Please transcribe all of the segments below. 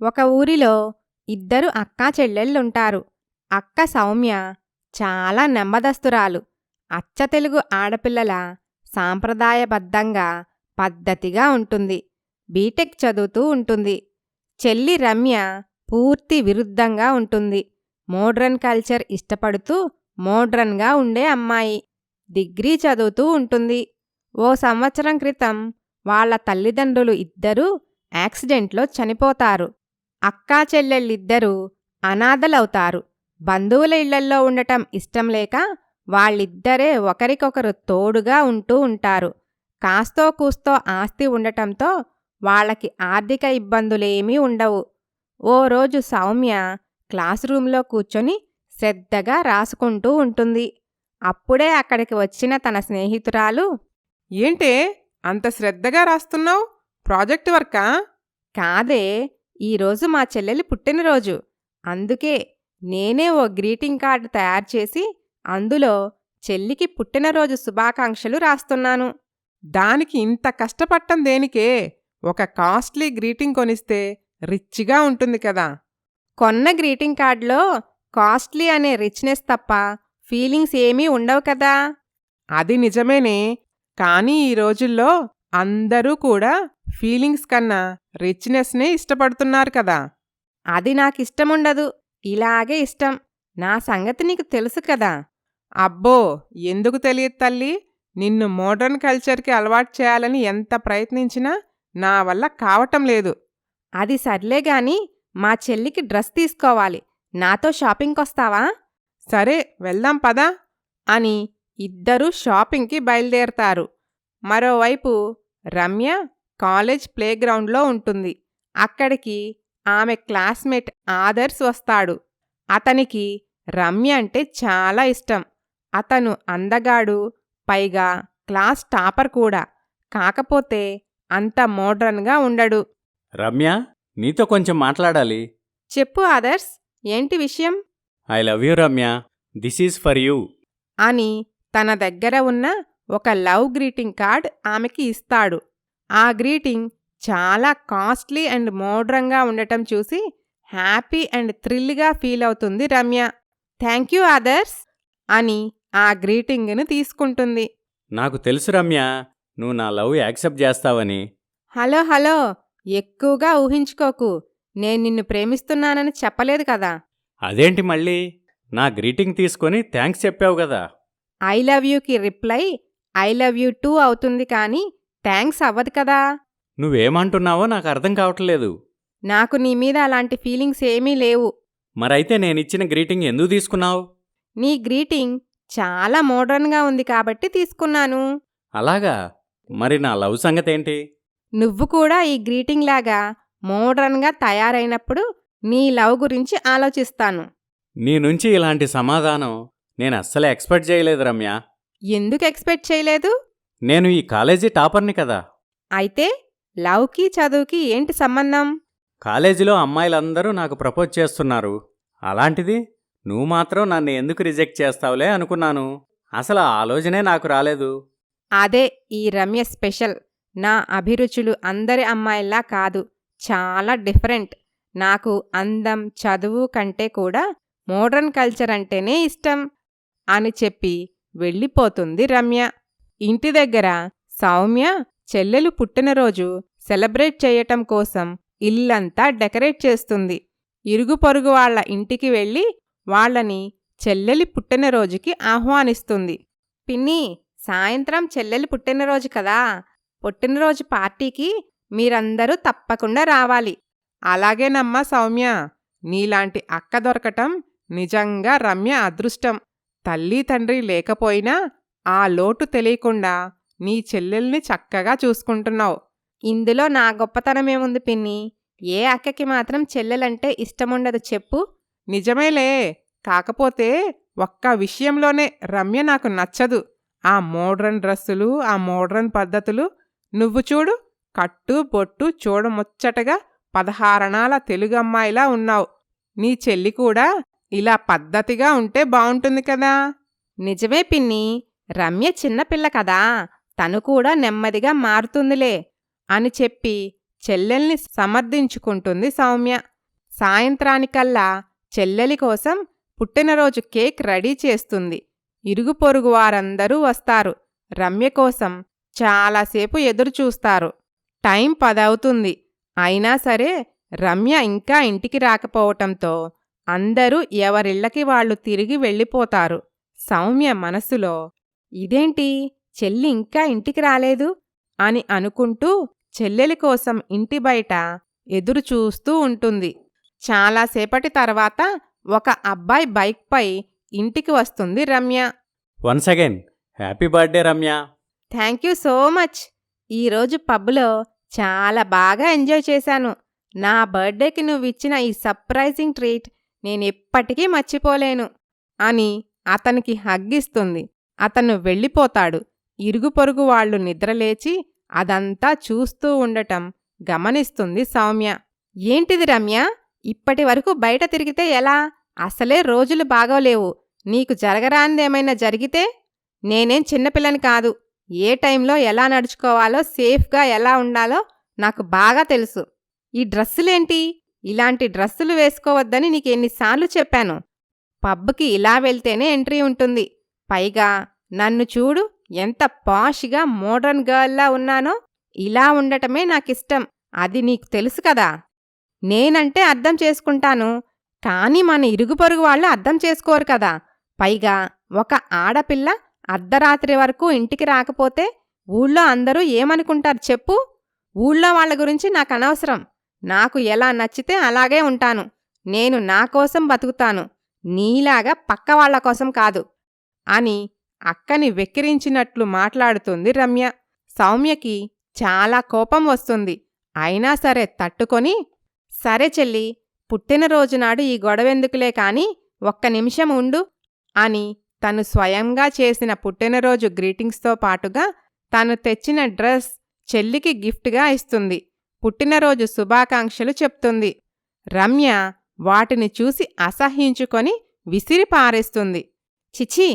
ఒక ఊరిలో ఇద్దరు అక్కా చెల్లెళ్ళుంటారు. అక్క సౌమ్య చాలా నెమ్మదస్తురాలు. అచ్చతెలుగు ఆడపిల్లలా సాంప్రదాయబద్ధంగా, పద్ధతిగా ఉంటుంది. బీటెక్ చదువుతూ ఉంటుంది. చెల్లి రమ్య పూర్తి విరుద్ధంగా ఉంటుంది. మోడ్రన్ కల్చర్ ఇష్టపడుతూ మోడ్రన్గా ఉండే అమ్మాయి. డిగ్రీ చదువుతూ ఉంటుంది. ఓ సంవత్సరం క్రితం వాళ్ళ తల్లిదండ్రులు ఇద్దరూ యాక్సిడెంట్లో చనిపోతారు. అక్కా చెల్లెళ్ళిద్దరూ అనాథలవుతారు. బంధువుల ఇళ్లల్లో ఉండటం ఇష్టంలేక వాళ్ళిద్దరే ఒకరికొకరు తోడుగా ఉంటూ ఉంటారు. కాస్తో కూస్తో ఆస్తి ఉండటంతో వాళ్ళకి ఆర్థిక ఇబ్బందులేమీ ఉండవు. ఓ రోజు సౌమ్య క్లాస్ రూంలో కూర్చొని శ్రద్ధగా రాసుకుంటూ ఉంటుంది. అప్పుడే అక్కడికి వచ్చిన తన స్నేహితురాలు, ఏంటే అంత శ్రద్ధగా రాస్తున్నావు? ప్రాజెక్ట్ వర్కా? కాదే, ఈరోజు మా చెల్లెలి పుట్టినరోజు. అందుకే నేనే ఓ గ్రీటింగ్ కార్డు తయారుచేసి అందులో చెల్లికి పుట్టినరోజు శుభాకాంక్షలు రాస్తున్నాను. దానికి ఇంత కష్టపడటం దేనికే? ఒక కాస్ట్లీ గ్రీటింగ్ కొనిస్తే రిచ్గా ఉంటుంది కదా. కొన్న గ్రీటింగ్ కార్డులో కాస్ట్లీ అనే రిచ్నెస్ తప్ప ఫీలింగ్స్ ఏమీ ఉండవు కదా. అది నిజమేనే, కానీ ఈ రోజుల్లో అందరూ కూడా ఫీలింగ్స్ కన్నా రిచ్నెస్నే ఇష్టపడుతున్నారు కదా. అది నాకిష్టముండదు. ఇలాగే ఇష్టం. నా సంగతి నీకు తెలుసు కదా. అబ్బో, ఎందుకు తెలియదు తల్లి. నిన్ను మోడర్న్ కల్చర్కి అలవాటు చేయాలని ఎంత ప్రయత్నించినా నా వల్ల కావటం లేదు. అది సర్లేగాని మా చెల్లికి డ్రెస్ తీసుకోవాలి. నాతో షాపింగ్కొస్తావా? సరే, వెళ్దాం పదా అని ఇద్దరూ షాపింగ్కి బయలుదేరతారు. మరోవైపు రమ్య కాలేజ్ ప్లేగ్రౌండ్లో ఉంటుంది. అక్కడికి ఆమె క్లాస్మేట్ ఆదర్శ్ వస్తాడు. అతనికి రమ్య అంటే చాలా ఇష్టం. అతను అందగాడు, పైగా క్లాస్ టాపర్ కూడా. కాకపోతే అంత మోడ్రన్గా ఉండడు. రమ్య, నీతో కొంచెం మాట్లాడాలి. చెప్పు ఆదర్శ్, ఏంటి విషయం? I love you Ramya, this is for you అని తన దగ్గర ఉన్న ఒక లవ్ గ్రీటింగ్ కార్డ్ ఆమెకి ఇస్తాడు. ఆ గ్రీటింగ్ చాలా కాస్ట్లీ అండ్ మోడ్రన్గా ఉండటం చూసి హ్యాపీ అండ్ థ్రిల్గా ఫీల్ అవుతుంది రమ్య. థ్యాంక్ యూ ఆదర్శ్ అని ఆ గ్రీటింగ్ను తీసుకుంటుంది. నాకు తెలుసు రమ్య, నువ్వు నా లవ్ యాక్సెప్ట్ చేస్తావని. హలో హలో, ఎక్కువగా ఊహించుకోకు. నేను నిన్ను ప్రేమిస్తున్నానని చెప్పలేదు కదా. అదేంటి మళ్ళీ? నా గ్రీటింగ్ తీసుకొని థ్యాంక్స్ చెప్పావు కదా. ఐ లవ్ యూకి reply I love you too అవుతుంది కానీ థ్యాంక్స్ అవ్వదు కదా. నువ్వేమంటున్నావో నాకు అర్థం కావట్లేదు. నాకు నీ మీద అలాంటి ఫీలింగ్స్ ఏమీ లేవు. మరైతే నేనిచ్చిన గ్రీటింగ్ ఎందుకు తీసుకున్నావు? నీ గ్రీటింగ్ చాలా మోడ్రన్గా ఉంది కాబట్టి తీసుకున్నాను. అలాగా? మరి నా లవ్ సంగతేంటి? నువ్వు కూడా ఈ గ్రీటింగ్ లాగా మోడ్రన్గా తయారైనప్పుడు నీ లవ్ గురించి ఆలోచిస్తాను. నీ నుంచి ఇలాంటి సమాధానం నేను అస్సలు ఎక్స్పెక్ట్ చేయలేదు రమ్య. ఎందుకు ఎక్స్పెక్ట్ చేయలేదు? నేను ఈ కాలేజీ టాపర్ని కదా. అయితే లవ్కి చదువుకి ఏంటి సంబంధం? కాలేజీలో అమ్మాయిలందరూ నాకు ప్రపోజ్ చేస్తున్నారు. అలాంటిది నువ్వు మాత్రం నన్ను ఎందుకు రిజెక్ట్ చేస్తావులే అనుకున్నాను. అసలు ఆ ఆలోచనే నాకు రాలేదు. అదే ఈ రమ్య స్పెషల్. నా అభిరుచులు అందరి అమ్మాయిల్లా కాదు, చాలా డిఫరెంట్. నాకు అందం, చదువు కంటే కూడా మోడ్రన్ కల్చర్ అంటేనే ఇష్టం అని చెప్పి వెళ్ళిపోతుంది రమ్య. ఇంటి దగ్గర సౌమ్య చెల్లెలు పుట్టినరోజు సెలబ్రేట్ చేయటం కోసం ఇల్లంతా డెకరేట్ చేస్తుంది. ఇరుగు పొరుగు వాళ్ల ఇంటికి వెళ్ళి వాళ్ళని చెల్లెలి పుట్టినరోజుకి ఆహ్వానిస్తుంది. పిన్ని, సాయంత్రం చెల్లెలి పుట్టినరోజు కదా, పుట్టినరోజు పార్టీకి మీరందరూ తప్పకుండా రావాలి. అలాగేనమ్మా సౌమ్య, నీలాంటి అక్క దొరకటం నిజంగా రమ్య అదృష్టం. తల్లి తండ్రి లేకపోయినా ఆ లోటు తెలియకుండా నీ చెల్లెల్ని చక్కగా చూసుకుంటున్నావు. ఇందులో నా గొప్పతనమేముంది పిన్ని? ఏ అక్కకి మాత్రం చెల్లెలంటే ఇష్టముండదు చెప్పు? నిజమేలే, కాకపోతే ఒక్క విషయంలోనే రమ్య నాకు నచ్చదు. ఆ మోడ్రన్ డ్రెస్సులు, ఆ మోడ్రన్ పద్ధతులు. నువ్వు చూడు, కట్టు బొట్టు చూడముచ్చటగా 16 తెలుగమ్మాయిలా ఉన్నావు. నీ చెల్లి కూడా ఇలా పద్ధతిగా ఉంటే బావుంటుంది కదా. నిజమే పిన్ని, రమ్య చిన్నపిల్ల కదా, తను కూడా నెమ్మదిగా మారుతుందిలే అని చెప్పి చెల్లెల్ని సమర్థించుకుంటుంది సౌమ్య. సాయంత్రానికల్లా చెల్లెలి కోసం పుట్టినరోజు కేక్ రెడీ చేస్తుంది. ఇరుగు పొరుగు వారందరూ వస్తారు. రమ్య కోసం చాలాసేపు ఎదురుచూస్తారు. టైం 10 అవుతుంది. అయినా సరే రమ్య ఇంకా ఇంటికి రాకపోవటంతో అందరూ ఎవరిళ్ళకి వాళ్ళు తిరిగి వెళ్ళిపోతారు. సౌమ్య మనసులో ఇదేంటి చెల్లి ఇంకా ఇంటికి రాలేదు అని అనుకుంటూ చెల్లెలి కోసం ఇంటి బయట ఎదురుచూస్తూ ఉంటుంది. చాలాసేపటి తర్వాత ఒక అబ్బాయి బైక్పై ఇంటికి వస్తుంది Ramya. Once again happy birthday Ramya. Thank you so much. ఈరోజు పబ్లో చాలా బాగా ఎంజాయ్ చేశాను. నా బర్త్డేకి నువ్విచ్చిన ఈ సర్ప్రైజింగ్ ట్రీట్ నేనెప్పటికీ మర్చిపోలేను అని అతనికి హగ్గిస్తుంది. అతను వెళ్ళిపోతాడు. ఇరుగు పొరుగు వాళ్ళు నిద్రలేచి అదంతా చూస్తూ ఉండటం గమనిస్తుంది సౌమ్య. ఏంటిది రమ్య, ఇప్పటి వరకు బయట తిరిగితే ఎలా? అసలే రోజులు బాగోలేవు. నీకు జరగరాందేమైనా జరిగితే? నేనేం చిన్నపిల్లని కాదు. ఏ టైంలో ఎలా నడుచుకోవాలో, సేఫ్గా ఎలా ఉండాలో నాకు బాగా తెలుసు. ఈ డ్రెస్సులేంటి? ఇలాంటి డ్రెస్సులు వేసుకోవద్దని నీకెన్నిసార్లు చెప్పాను. పబ్కి ఇలా వెళ్తేనే ఎంట్రీ ఉంటుంది. పైగా నన్ను చూడు, ఎంత పాష్గా మోడర్న్ గర్ల్లా ఉన్నానో. ఇలా ఉండటమే నాకిష్టం. అది నీకు తెలుసు కదా. నేనంటే అర్థం చేసుకుంటాను, కానీ మన ఇరుగు పొరుగు వాళ్ళు అర్థం చేసుకోరు కదా. పైగా ఒక ఆడపిల్ల అర్ధరాత్రి వరకు ఇంటికి రాకపోతే ఊళ్ళో అందరూ ఏమనుకుంటారు చెప్పు? ఊళ్ళో వాళ్ళ గురించి నాకు అనవసరం. నాకు ఎలా నచ్చితే అలాగే ఉంటాను. నేను నా కోసం బతుకుతాను, నీలాగా పక్కవాళ్ల కోసం కాదు అని అక్కని వెక్కిరించినట్లు మాట్లాడుతుంది రమ్య. సౌమ్యకి చాలా కోపం వస్తుంది. అయినా సరే తట్టుకొని, సరే చెల్లి, పుట్టినరోజునాడు ఈ గొడవెందుకులే కాని ఒక్క నిమిషం ఉండు అని తను స్వయంగా చేసిన పుట్టినరోజు గ్రీటింగ్స్తో పాటుగా తను తెచ్చిన డ్రెస్ చెల్లికి గిఫ్ట్గా ఇస్తుంది. పుట్టినరోజు శుభాకాంక్షలు చెప్తుంది. రమ్య వాటిని చూసి అసహ్యించుకొని విసిరి పారేస్తుంది. చిచి,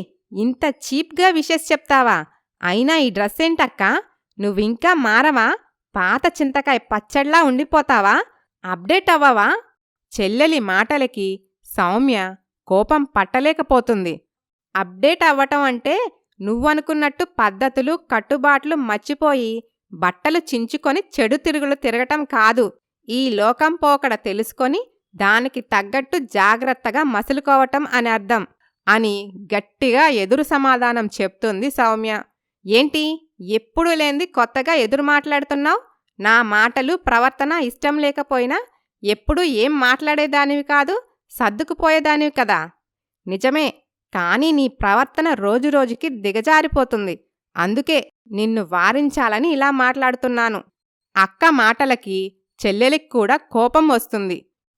ఇంత చీప్గా విషెస్ చెప్తావా? అయినా ఈ డ్రెస్ ఏంటక్కా? నువ్వింకా మారవా? పాత చింతకాయ పచ్చడ్లా ఉండిపోతావా? అప్డేట్ అవ్వవా? చెల్లెలి మాటలకి సౌమ్య కోపం పట్టలేకపోతుంది. అప్డేట్ అవ్వటం అంటే నువ్వనుకున్నట్టు పద్ధతులు, కట్టుబాట్లు మర్చిపోయి బట్టలు చించుకొని చెడు తిరుగులు తిరగటం కాదు. ఈ లోకం పోకడ తెలుసుకొని దానికి తగ్గట్టు జాగ్రత్తగా మసులుకోవటం అని అర్థం అని గట్టిగా ఎదురు సమాధానం చెప్తుంది సౌమ్య. ఏంటి, ఎప్పుడూ లేంది కొత్తగా ఎదురు మాట్లాడుతున్నావు? నా మాటలు, ప్రవర్తన ఇష్టం లేకపోయినా ఎప్పుడూ ఏం మాట్లాడేదానివి కాదు, సర్దుకుపోయేదానివి కదా. నిజమే, కానీ నీ ప్రవర్తన రోజురోజుకి దిగజారిపోతుంది. అందుకే నిన్ను వారించాలని ఇలా మాట్లాడుతున్నాను. అక్క మాటలకి చెల్లెలికి కూడా కోపం వస్తుంది.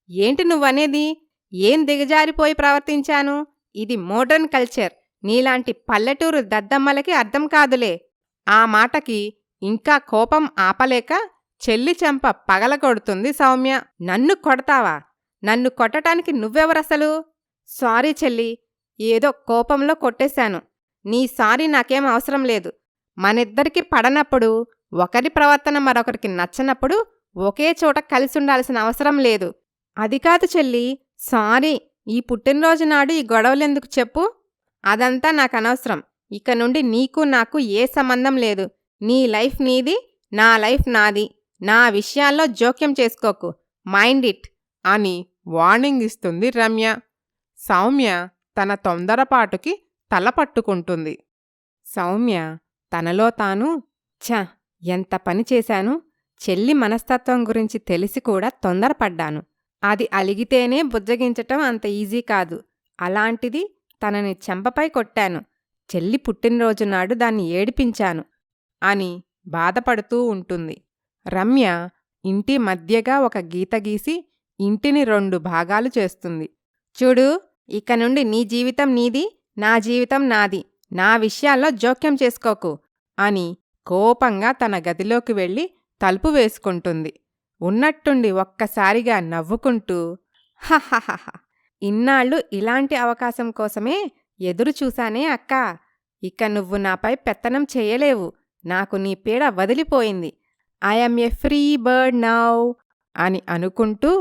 ఏంటి నువ్వనేది? ఏం దిగజారిపోయి ప్రవర్తించాను? ఇది మోడర్న్ కల్చర్. నీలాంటి పల్లెటూరు దద్దమ్మలకి అర్థం కాదులే. ఆ మాటకి ఇంకా కోపం ఆపలేక చెల్లి చెంప పగలగొడుతుంది సౌమ్య. నన్ను కొడతావా? నన్ను కొట్టటానికి నువ్వెవరసలు? సారీ చెల్లి, ఏదో కోపంలో కొట్టేశాను. నీ సారీ నాకేం అవసరం లేదు. మనిద్దరికి పడనప్పుడు, ఒకరి ప్రవర్తన మరొకరికి నచ్చనప్పుడు ఒకే చోట కలిసుండాల్సిన అవసరం లేదు. అది కాదు చెల్లి, సారీ. ఈ పుట్టినరోజు నాడు ఈ గొడవలెందుకు చెప్పు? అదంతా నాకనవసరం. ఇక నుండి నీకు నాకు ఏ సంబంధం లేదు. నీ లైఫ్ నీది, నా లైఫ్ నాది. నా విషయాల్లో జోక్యం చేసుకోకు. మైండ్ ఇట్ అని వార్నింగ్ ఇస్తుంది రమ్య. సౌమ్య తన తొందరపాటుకి తల పట్టుకుంటుంది. సౌమ్య తనలో తాను, ఛ, ఎంత పని చేశాను. చెల్లి మనస్తత్వం గురించి తెలిసి కూడా తొందరపడ్డాను. అది అలిగితేనే బుజ్జగించటం అంత ఈజీ కాదు. అలాంటిది తనని చెంపపై కొట్టాను. చెల్లి పుట్టినరోజు నాడు దాన్ని ఏడిపించాను అని బాధపడుతూ ఉంటుంది. రమ్య ఇంటి మధ్యగా ఒక గీత గీసి ఇంటిని 2 భాగాలు చేస్తుంది. చూడు, ఇక నుండి నీ జీవితం నీది, నా జీవితం నాది. నా విషయాల్లో జోక్యం చేసుకోకు అని కోపంగా తన గదిలోకి వెళ్ళి తలుపు వేసుకుంటుంది. ఉన్నట్టుండి ఒక్కసారిగా నవ్వుకుంటూ, హహహహ, ఇన్నాళ్ళు ఇలాంటి అవకాశం కోసమే ఎదురు చూశానే అక్కా. ఇక నువ్వు నాపై పెత్తనం చెయ్యలేవు. నాకు నీ పీడ వదిలిపోయింది. I'm a free bird now అని అనుకుంటూ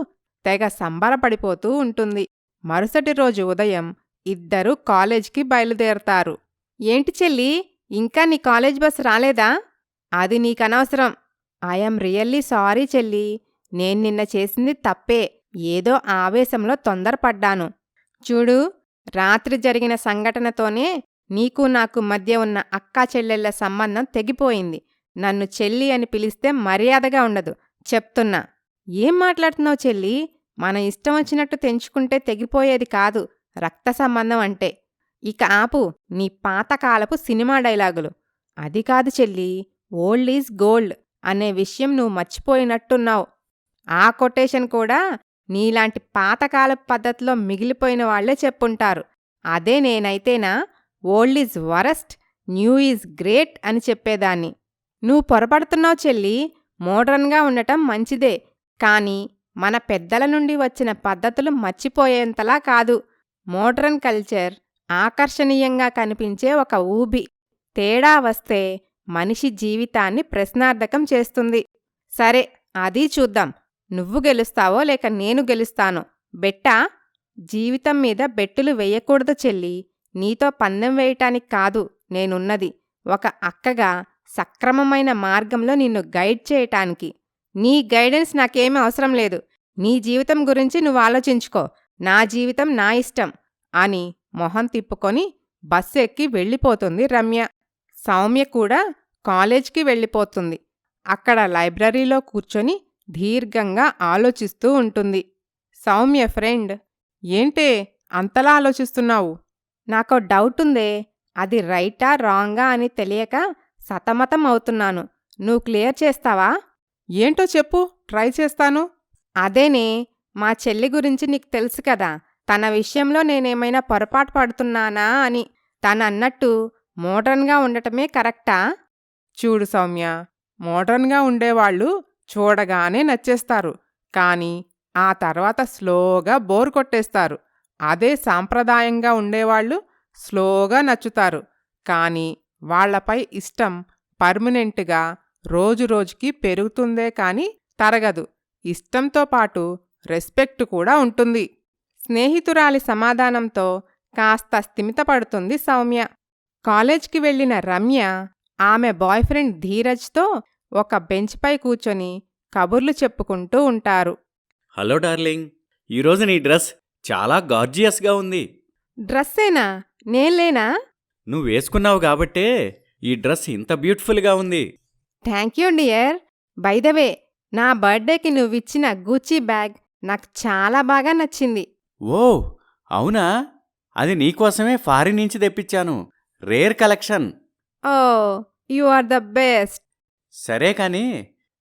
తెగ సంబరపడిపోతూ ఉంటుంది. మరుసటి రోజు ఉదయం ఇద్దరూ కాలేజ్కి బయలుదేరతారు. ఏంటి చెల్లి, ఇంకా నీ కాలేజ్ బస్ రాలేదా? అది నీకనవసరం. ఐఎమ్ రియల్లీ సారీ చెల్లి, నేను నిన్న చేసింది తప్పే. ఏదో ఆవేశంలో తొందరపడ్డాను. చూడు, రాత్రి జరిగిన సంఘటనతోనే నీకు నాకు మధ్య ఉన్న అక్కా చెల్లెళ్ల సంబంధం తెగిపోయింది. నన్ను చెల్లి అని పిలిస్తే మర్యాదగా ఉండదు, చెప్తున్నా. ఏం మాట్లాడుతున్నావు చెల్లి? మన ఇష్టం వచ్చినట్టు తెంచుకుంటే తెగిపోయేది కాదు రక్త సంబంధం అంటే. ఇక ఆపు నీ పాతకాలపు సినిమా డైలాగులు. అది కాదు చెల్లి, ఓల్డ్ ఈజ్ గోల్డ్ అనే విషయం నువ్వు మర్చిపోయినట్టున్నావు. ఆ కొటేషన్ కూడా నీలాంటి పాతకాలపు పద్ధతిలో మిగిలిపోయిన వాళ్లే చెప్పుంటారు. అదే నేనైతేనా old is worst, new is great అని చెప్పేదాన్ని. నువ్వు పొరపడుతున్నావు చెల్లి. మోడ్రన్గా ఉండటం మంచిదే, కానీ మన పెద్దల నుండి వచ్చిన పద్ధతులు మర్చిపోయేంతలా కాదు. మోడ్రన్ కల్చర్ ఆకర్షణీయంగా కనిపించే ఒక ఊబి. తేడా వస్తే మనిషి జీవితాన్ని ప్రశ్నార్థకం చేస్తుంది. సరే, అది చూద్దాం. నువ్వు గెలుస్తావో లేక నేను గెలుస్తానో. బెట్టా? జీవితం మీద బెట్టులు వెయ్యకూడదు చెల్లి. నీతో పందెం వేయటానికి కాదు నేనున్నది, ఒక అక్కగా సక్రమమైన మార్గంలో నిన్ను గైడ్ చేయటానికి. నీ గైడెన్స్ నాకేమీ అవసరం లేదు. నీ జీవితం గురించి నువ్వు ఆలోచించుకో. నా జీవితం నా ఇష్టం అని మొహం తిప్పుకొని బస్సు ఎక్కి వెళ్ళిపోతుంది రమ్య. సౌమ్య కూడా కాలేజ్కి వెళ్ళిపోతుంది. అక్కడ లైబ్రరీలో కూర్చొని దీర్ఘంగా ఆలోచిస్తూ ఉంటుంది. సౌమ్య ఫ్రెండ్, ఏంటే అంతలా ఆలోచిస్తున్నావు? నాకో డౌటుందే, అది రైటా రాంగా అని తెలియక సతమతం అవుతున్నాను. నువ్వు క్లియర్ చేస్తావా? ఏంటో చెప్పు, ట్రై చేస్తాను. అదేనే, మా చెల్లి గురించి నీకు తెలుసు కదా. తన విషయంలో నేనేమైనా పొరపాటు పడుతున్నానా అని. తనన్నట్టు మోడ్రన్గా ఉండటమే కరెక్టా? చూడు సౌమ్య, మోడ్రన్గా ఉండేవాళ్ళు చూడగానే నచ్చేస్తారు, కానీ ఆ తర్వాత స్లోగా బోర్ కొట్టేస్తారు. అదే సాంప్రదాయంగా ఉండేవాళ్ళు స్లోగా నచ్చుతారు, కానీ వాళ్లపై ఇష్టం పర్మనెంట్గా రోజురోజుకి పెరుగుతుందే కాని తరగదు. ఇష్టంతో పాటు రెస్పెక్ట్ కూడా ఉంటుంది. స్నేహితురాలి సమాధానంతో కాస్త స్థిమితపడుతుంది సౌమ్య. కాలేజ్కి వెళ్లిన రమ్య ఆమె బాయ్ఫ్రెండ్ ధీరజ్తో ఒక బెంచ్పై కూర్చొని కబుర్లు చెప్పుకుంటూ ఉంటారు. హలో డార్లింగ్, ఈరోజు నీ డ్రెస్ చాలా గార్జియస్గా ఉంది. డ్రెస్సేనా? నేన్లేనా? నువ్వు వేసుకున్నావు కాబట్టే ఈ డ్రెస్ ఇంత బ్యూటిఫుల్గా ఉంది. Thank you dear. By the way, నా బర్త్డేకి నువ్విచ్చిన గూచీ బ్యాగ్ నాకు చాలా బాగా నచ్చింది. ఓ అవునా? అది నీకోసమే ఫారిన్ నుంచి తెప్పించాను. Rare collection. Oh, you are the best. సరే కానీ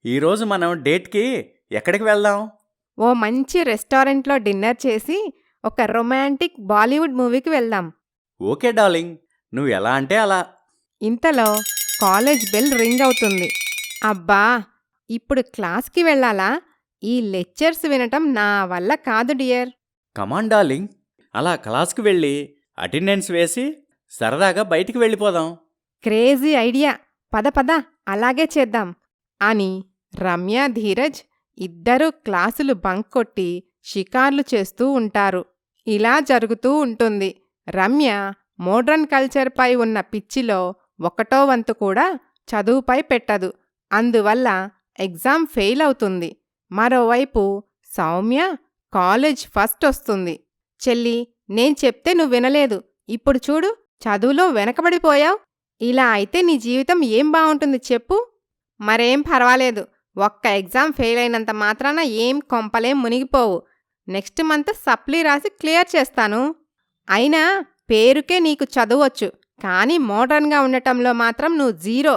ఈరోజు మనం డేట్కి ఎక్కడికి వెళ్దాం? ఓ మంచి రెస్టారెంట్లో డిన్నర్ చేసి ఒక రొమాంటిక్ బాలీవుడ్ మూవీకి వెళ్దాం. ఓకే డార్లింగ్, నువ్వు ఎలా అంటే అలా. ఇంతలో కాలేజ్ బెల్ రింగ్ అవుతుంది. అబ్బా, ఇప్పుడు క్లాస్కి వెళ్ళాలా? ఈ లెక్చర్స్ వినటం నా వల్ల కాదు డియర్. కమాన్ డార్లింగ్, అలా క్లాస్కి వెళ్ళి అటెండెన్స్ వేసి సరదాగా బయటికి వెళ్ళిపోదాం. Crazy idea. పద పద, అలాగే చేద్దాం అని రమ్య ధీరజ్ ఇద్దరూ క్లాసులు బంక్ కొట్టి షికార్లు చేస్తూ ఉంటారు. ఇలా జరుగుతూ ఉంటుంది. రమ్య మోడ్రన్ కల్చర్పై ఉన్న పిచ్చిలో 1వ వంతు కూడా చదువుపై పెట్టదు. అందువల్ల ఎగ్జామ్ ఫెయిల్ అవుతుంది. మరోవైపు సౌమ్య కాలేజ్ ఫస్ట్ వస్తుంది. చెల్లి, నేను చెప్తే నువ్వు వినలేదు. ఇప్పుడు చూడు, చదువులో వెనకబడిపోయావు. ఇలా అయితే నీ జీవితం ఏం బావుంటుంది చెప్పు? మరేం పర్వాలేదు, ఒక్క ఎగ్జామ్ ఫెయిల్ అయినంత మాత్రాన ఏం కొంపలేం మునిగిపోవు. నెక్స్ట్ మంత్ సప్లీ రాసి క్లియర్ చేస్తాను. అయినా పేరుకే నీకు చదవచ్చు, కానీ మోడ్రన్గా ఉండటంలో మాత్రం నువ్వు జీరో.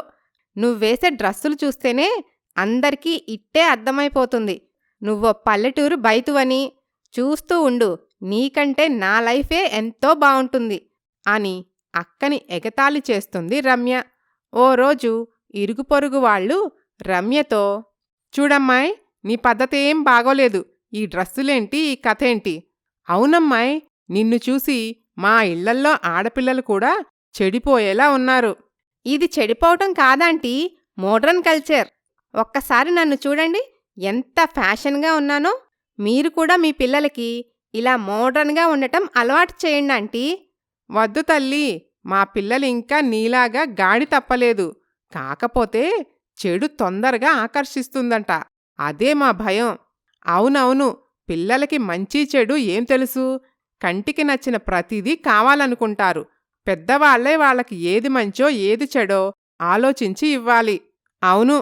నువ్వేసే డ్రస్సులు చూస్తేనే అందరికీ ఇట్టే అర్థమైపోతుంది నువ్వో పల్లెటూరు బైతువని. చూస్తూ ఉండు, నీకంటే నా లైఫే ఎంతో బావుంటుంది అని అక్కని ఎగతాళి చేస్తుంది రమ్య. ఓ రోజు ఇరుగు పొరుగు వాళ్ళు రమ్యతో, చూడమ్మాయ్, నీ పద్ధతి ఏం బాగోలేదు. ఈ డ్రస్సులేంటి, ఈ కథేంటి? అవునమ్మాయ్, నిన్ను చూసి మా ఇళ్లల్లో ఆడపిల్లలు కూడా చెడిపోయేలా ఉన్నారు. ఇది చెడిపోవటం కాదంటీ, మోడ్రన్ కల్చర్. ఒక్కసారి నన్ను చూడండి, ఎంత ఫ్యాషన్గా ఉన్నానో. మీరు కూడా మీ పిల్లలకి ఇలా మోడ్రన్గా ఉండటం అలవాటు చేయండి ఆంటీ. వద్దు తల్లి, మా పిల్లలు ఇంకా నీలాగా గాడి తప్పలేదు. కాకపోతే చెడు తొందరగా ఆకర్షిస్తుందంట. అదే మా భయం. అవునవును, పిల్లలకి మంచి చెడు ఏం తెలుసు? కంటికి నచ్చిన ప్రతిదీ కావాలనుకుంటారు. పెద్దవాళ్లే వాళ్ళకి ఏది మంచో ఏది చెడో ఆలోచించి ఇవ్వాలి. అవును,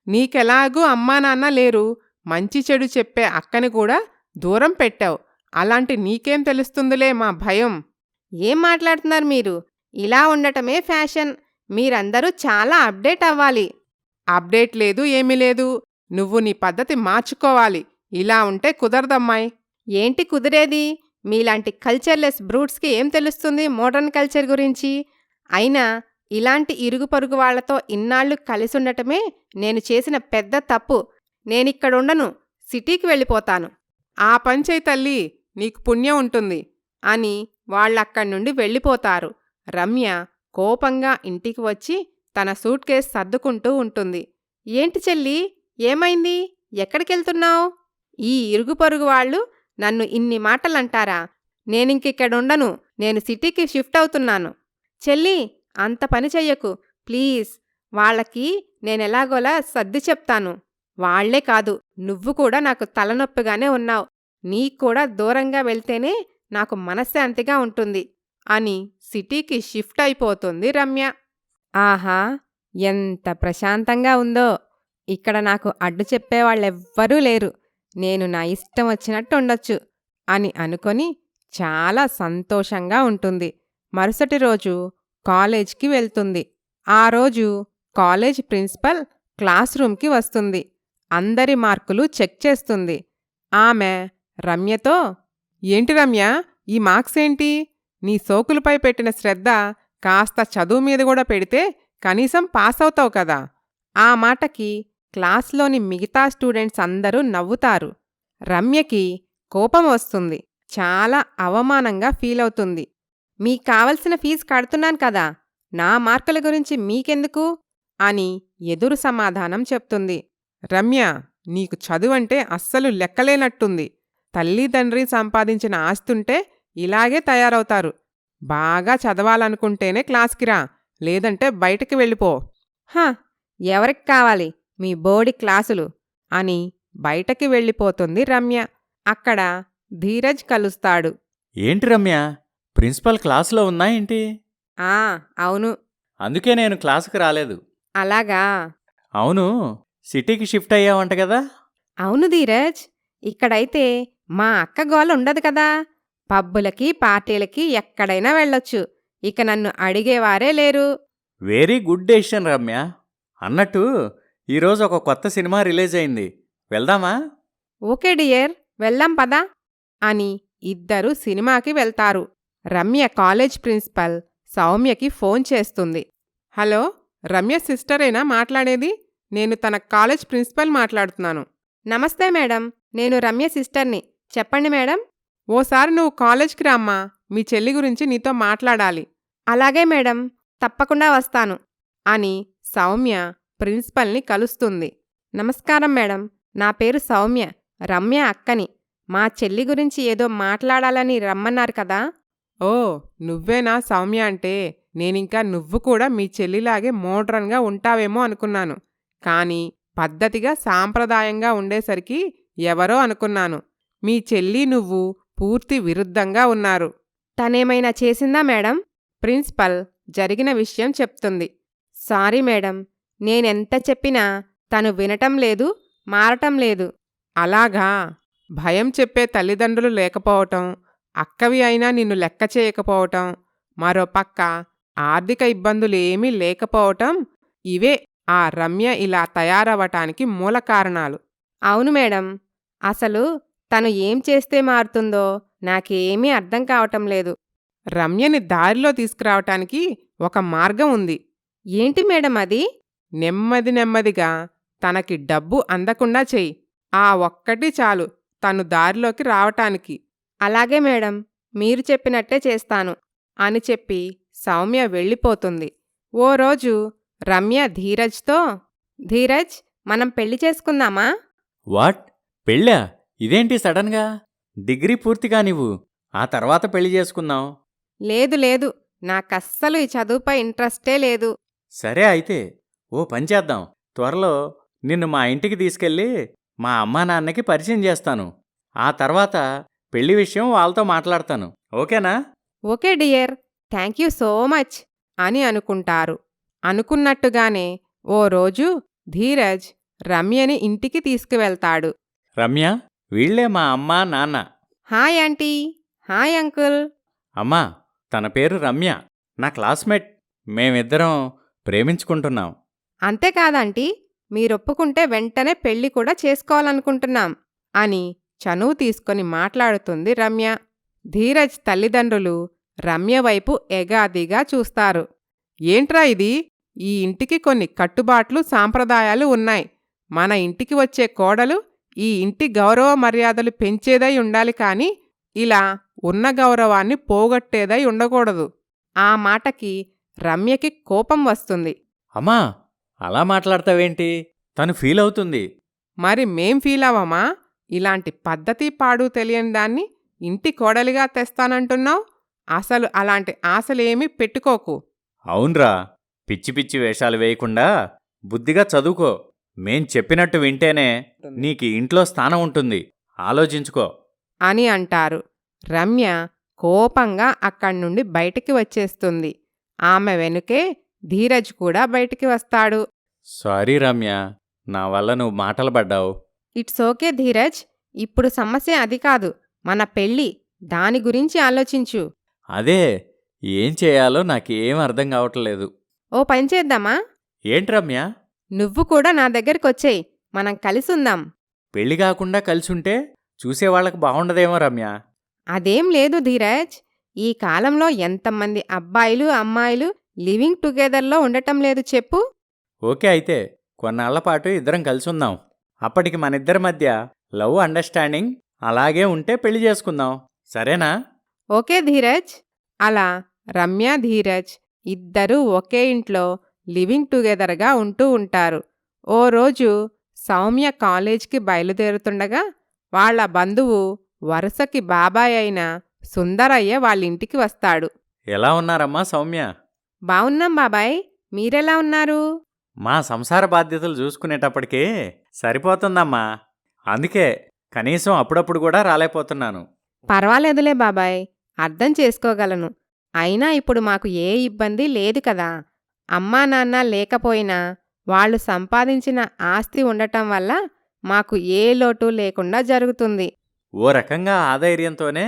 నీకెలాగూ అమ్మా నాన్న లేరు. మంచి చెడు చెప్పే అక్కని కూడా దూరం పెట్టావు. అలాంటి నీకేం తెలుస్తుందిలే మా భయం. ఏం మాట్లాడుతున్నారు మీరు? ఇలా ఉండటమే ఫ్యాషన్. మీరందరూ చాలా అప్డేట్ అవ్వాలి. అప్డేట్ లేదు, ఏమీ లేదు. నువ్వు నీ పద్ధతి మార్చుకోవాలి. ఇలా ఉంటే కుదరదమ్మాయి. ఏంటి కుదిరేది? మీలాంటి కల్చర్లెస్ బ్రూట్స్కి ఏం తెలుస్తుంది మోడర్న్ కల్చర్ గురించి? అయినా ఇలాంటి ఇరుగు పొరుగు వాళ్లతో ఇన్నాళ్ళు కలిసుండటమే నేను చేసిన పెద్ద తప్పు. నేనిక్కడుండను, సిటీకి వెళ్ళిపోతాను ఆ పంచై తల్లి, నీకు పుణ్యం ఉంటుంది అని వాళ్ళక్కడి నుండి వెళ్ళిపోతారు. రమ్య కోపంగా ఇంటికి వచ్చి తన సూట్ కేస్ సర్దుకుంటూ ఉంటుంది. ఏంటి చెల్లి, ఏమైంది? ఎక్కడికెళ్తున్నావు? ఈ ఇరుగు పొరుగు వాళ్ళు నన్ను ఇన్ని మాటలంటారా? నేనింకిక్కడుండను, నేను సిటీకి షిఫ్ట్ అవుతున్నాను. చెల్లి, అంత పని చెయ్యకు ప్లీజ్. వాళ్ళకి నేనెలాగోలా సర్ది చెప్తాను. వాళ్లే కాదు, నువ్వు కూడా నాకు తలనొప్పిగానే ఉన్నావు. నీక్కూడా దూరంగా వెళ్తేనే నాకు మనశ్శాంతిగా ఉంటుంది అని సిటీకి షిఫ్ట్ అయిపోతుంది రమ్య. ఆహా, ఎంత ప్రశాంతంగా ఉందో! ఇక్కడ నాకు అడ్డు చెప్పేవాళ్ళెవ్వరూ లేరు. నేను నా ఇష్టం వచ్చినట్టు ఉండొచ్చు అని అనుకొని చాలా సంతోషంగా ఉంటుంది. మరుసటి రోజు కాలేజ్కి వెళ్తుంది. ఆ రోజు కాలేజ్ ప్రిన్సిపల్ క్లాస్ రూమ్కి వస్తుంది. అందరి మార్కులు చెక్ చేస్తుంది. ఆమె రమ్యతో, ఏంటి రమ్య, ఈ మార్క్స్ ఏంటి? నీ సోకులపై పెట్టిన శ్రద్ధ కాస్త చదువు మీద కూడా పెడితే కనీసం పాస్ అవుతావు కదా. ఆ మాటకి క్లాస్లోని మిగతా స్టూడెంట్స్ అందరూ నవ్వుతారు. రమ్యకి కోపం వస్తుంది. చాలా అవమానంగా ఫీలవుతుంది. మీకు కావలసిన ఫీజు కడుతున్నాను కదా, నా మార్కుల గురించి మీకెందుకు అని ఎదురు సమాధానం చెప్తుంది. రమ్య, నీకు చదువంటే అస్సలు లెక్కలేనట్టుంది. తల్లిదండ్రి సంపాదించిన ఆస్తుంటే ఇలాగే తయారవుతారు. బాగా చదవాలనుకుంటేనే క్లాస్కి రా, లేదంటే బయటికి వెళ్ళిపో. ఎవరికి కావాలి మీ బోడి క్లాసులు అని బయటకి వెళ్ళిపోతుంది రమ్య. అక్కడ ధీరజ్ కలుస్తాడు. ఏంటి రమ్య, ప్రిన్సిపల్ క్లాసులో ఉన్నా ఏంటి? అవును. అందుకే నేను క్లాసుకు రాలేదు. అలాగా? అవును, సిటీకి షిఫ్ట్ అయ్యావంట కదా? అవును ధీరజ్, ఇక్కడైతే మా అక్క గోల ఉండదు కదా. పబ్బులకి పార్టీలకి ఎక్కడైనా వెళ్ళొచ్చు. ఇక నన్ను అడిగేవారే లేరు. Very good decision Ramya. అన్నట్టు ఈరోజు ఒక కొత్త సినిమా రిలీజ్ అయింది, వెళ్దామా? ఓకే డియర్, వెళ్దాం పదా అని ఇద్దరూ సినిమాకి వెళ్తారు. రమ్య కాలేజ్ ప్రిన్సిపల్ సౌమ్యకి ఫోన్ చేస్తుంది. హలో, రమ్య సిస్టరేనా మాట్లాడేది? నేను తన కాలేజ్ ప్రిన్సిపల్ మాట్లాడుతున్నాను. నమస్తే మేడం, నేను రమ్య సిస్టర్ని. చెప్పండి మేడం. ఓసారి నువ్వు కాలేజ్కి రామ్మా, మీ చెల్లి గురించి నీతో మాట్లాడాలి. అలాగే మేడం, తప్పకుండా వస్తాను అని సౌమ్య ప్రిన్సిపల్ని కలుస్తుంది. నమస్కారం మేడం, నా పేరు సౌమ్య, రమ్య అక్కని. మా చెల్లి గురించి ఏదో మాట్లాడాలని రమ్మన్నారు కదా. ఓ, నువ్వేనా సౌమ్య అంటే? నేనింకా నువ్వు కూడా మీ చెల్లిలాగే మోడ్రన్గా ఉంటావేమో అనుకున్నాను. కానీ పద్ధతిగా సాంప్రదాయంగా ఉండేసరికి ఎవరో అనుకున్నాను. మీ చెల్లి నువ్వు పూర్తి విరుద్ధంగా ఉన్నారు. తనేమైనా చేసిందా మేడం? ప్రిన్సిపల్ జరిగిన విషయం చెప్తుంది. సారీ మేడం, నేనెంత చెప్పినా తను వినటం లేదు, మారటం లేదు. అలాగా? భయం చెప్పే తల్లిదండ్రులు లేకపోవటం, అక్కవి అయినా నిన్ను లెక్క చేయకపోవటం, మరో పక్క ఆర్థిక ఇబ్బందులేమీ లేకపోవటం, ఇవే ఆ రమ్య ఇలా తయారవటానికి మూల కారణాలు. అవును మేడం, అసలు తను ఏం చేస్తే మారుతుందో నాకేమీ అర్థం కావటం లేదు. రమ్యని దారిలో తీసుకురావటానికి ఒక మార్గం ఉంది. ఏంటి మేడం అది? నెమ్మదిగా తనకి డబ్బు అందకుండా చెయ్యి. ఆ ఒక్కటి చాలు తను దారిలోకి రావటానికి. అలాగే మేడం, మీరు చెప్పినట్టే చేస్తాను అని చెప్పి సౌమ్య వెళ్ళిపోతుంది. ఓ రోజు రమ్య ధీరజ్తో, ధీరజ్, మనం పెళ్లి చేసుకుందామా? వాట్? పెళ్ళా? ఇదేంటి సడన్గా? డిగ్రీ పూర్తిగా నీవు ఆ తర్వాత పెళ్లి చేసుకుందాం. లేదు లేదు, నాకస్సలు ఈ చదువుపై ఇంట్రెస్టే లేదు. సరే అయితే ఓ పని చేద్దాం. త్వరలో నిన్ను మా ఇంటికి తీసుకెళ్ళి మా అమ్మా నాన్నకి పరిచయం చేస్తాను. ఆ తర్వాత పెళ్లి విషయం వాళ్ళతో మాట్లాడతాను. ఓకేనా? Okay dear, thank you so much అని అనుకుంటారు. అనుకున్నట్టుగానే ఓ రోజు ధీరజ్ రమ్యని ఇంటికి తీసుకువెళ్తాడు. రమ్య, వీళ్లే మా అమ్మా నాన్న. Hi aunty. Hi uncle. అమ్మా, తన పేరు రమ్య, నా క్లాస్మేట్. మేమిద్దరం ప్రేమించుకుంటున్నాం. అంతేకాదంటీ, మీరొప్పుకుంటే వెంటనే పెళ్లి కూడా చేసుకోవాలనుకుంటున్నాం అని చనువు తీసుకొని మాట్లాడుతుంది రమ్య. ధీరజ్ తల్లిదండ్రులు రమ్య వైపు ఎగాదిగా చూస్తారు. ఏంట్రా ఇది? ఈ ఇంటికి కొన్ని కట్టుబాట్లు సాంప్రదాయాలు ఉన్నాయి. మన ఇంటికి వచ్చే కోడలు ఈ ఇంటి గౌరవ మర్యాదలు పెంచేదై ఉండాలి కాని ఇలా ఉన్న గౌరవాన్ని పోగొట్టేదై ఉండకూడదు. ఆ మాటకి రమ్యకి కోపం వస్తుంది. అమ్మా, అలా మాట్లాడతావేంటి? తను ఫీల్ అవుతుంది. మరి మేం ఫీలవమా? ఇలాంటి పద్ధతి పాడు తెలియని దాన్ని ఇంటి కోడలిగా తెస్తానంటున్నావు? అసలు అలాంటి ఆశలేమీ పెట్టుకోకు. అవునరా, పిచ్చి పిచ్చి వేషాలు వేయకుండా బుద్ధిగా చదువుకో. మేం చెప్పినట్టు వింటేనే నీకు ఇంట్లో స్థానం ఉంటుంది. ఆలోచించుకో అని అంటారు. రమ్య కోపంగా అక్కడ్నుండి బయటికి వచ్చేస్తుంది. ఆమె వెనుకే ధీరజ్ కూడా బయటికి వస్తాడు. సారీ రమ్య, నా వల్ల నువ్వు మాటలు పడ్డావు. ఇట్స్ ఓకే ధీరజ్, ఇప్పుడు సమస్య అది కాదు, మన పెళ్ళి. దాని గురించి ఆలోచించు. అదే, ఏం చేయాలో నాకేం అర్థం కావట్లేదు. ఓ పని చేద్దామా? ఏంటి రమ్య? నువ్వు కూడా నా దగ్గరికొచ్చేయ్, మనం కలిసుందాం. పెళ్లి కాకుండా కలిసుంటే చూసేవాళ్లకు బాగుండదేమో రమ్య. అదేం లేదు ధీరజ్, ఈ కాలంలో ఎంతమంది అబ్బాయిలు అమ్మాయిలు లివింగ్ టుగెదర్లో ఉండటం లేదు చెప్పు. ఓకే అయితే కొన్నాళ్లపాటు ఇద్దరం కలిసుందాం. అప్పటికి మనిద్దరి మధ్య లవ్ అండర్స్టాండింగ్ అలాగే ఉంటే పెళ్లి చేసుకుందాం. సరేనా? ఓకే ధీరజ్. అలా రమ్య ధీరజ్ ఇద్దరూ ఒకే ఇంట్లో లివింగ్ టుగెదర్గా ఉంటూ ఉంటారు. ఓ రోజు సౌమ్య కాలేజ్కి బయలుదేరుతుండగా వాళ్ల బంధువు వరుసకి బాబాయ్ అయిన సుందరయ్య వాళ్ళింటికి వస్తాడు. ఎలా ఉన్నారమ్మా సౌమ్య? బావున్నాం బాబాయ్, మీరెలా ఉన్నారు? మా సంసార బాధ్యతలు చూసుకునేటప్పటికే సరిపోతుందమ్మా. అందుకే కనీసం అప్పుడప్పుడు కూడా రాలేకపోతున్నాను. పర్వాలేదులే బాబాయ్, అర్థం చేసుకోగలను. అయినా ఇప్పుడు మాకు ఏ ఇబ్బంది లేదు కదా. అమ్మా నాన్న లేకపోయినా వాళ్ళు సంపాదించిన ఆస్తి ఉండటం వల్ల మాకు ఏ లోటు లేకుండా జరుగుతుంది. ఓ రకంగా ఆధైర్యంతోనే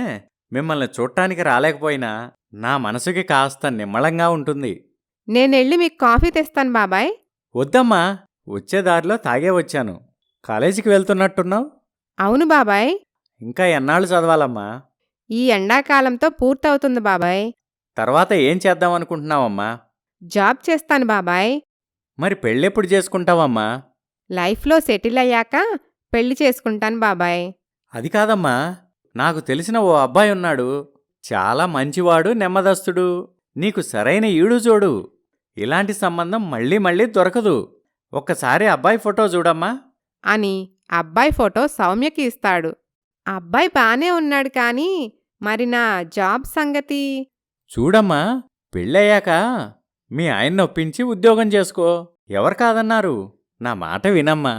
మిమ్మల్ని చూడటానికి రాలేకపోయినా నా మనసుకి కాస్త నిమ్మళంగా ఉంటుంది. నేనెళ్ళి మీకు కాఫీ తెస్తాను బాబాయ్. వద్దమ్మా, వచ్చేదారిలో తాగే వచ్చాను. కాలేజీకి వెళ్తున్నట్టున్నావు? అవును బాబాయ్. ఇంకా ఎన్నాళ్ళు చదవాలమ్మా? ఈ ఎండాకాలంతో పూర్తవుతుంది బాబాయ్. తర్వాత ఏం చేద్దామనుకుంటున్నావమ్మా? జాబ్ చేస్తాను బాబాయ్. మరి పెళ్ళెప్పుడు చేసుకుంటావమ్మా? లైఫ్లో సెటిల్ అయ్యాక పెళ్లి చేసుకుంటాను బాబాయ్. అది కాదమ్మా, నాకు తెలిసిన ఓ అబ్బాయి ఉన్నాడు. చాలా మంచివాడు, నెమ్మదస్తుడు. నీకు సరైన ఈడు జోడు. ఇలాంటి సంబంధం మళ్ళీ మళ్ళీ దొరకదు. ఒక్కసారి అబ్బాయి ఫోటో చూడమ్మా అని అబ్బాయి ఫోటో సౌమ్యకి ఇస్తాడు. అబ్బాయి బానే ఉన్నాడు కానీ మరి నా జాబ్ సంగతి? చూడమ్మా, పెళ్ళయ్యాక మీ ఆయన్ని ఒప్పించి ఉద్యోగం చేసుకో. ఎవరు కాదన్నారు? నా మాట వినమ్మా.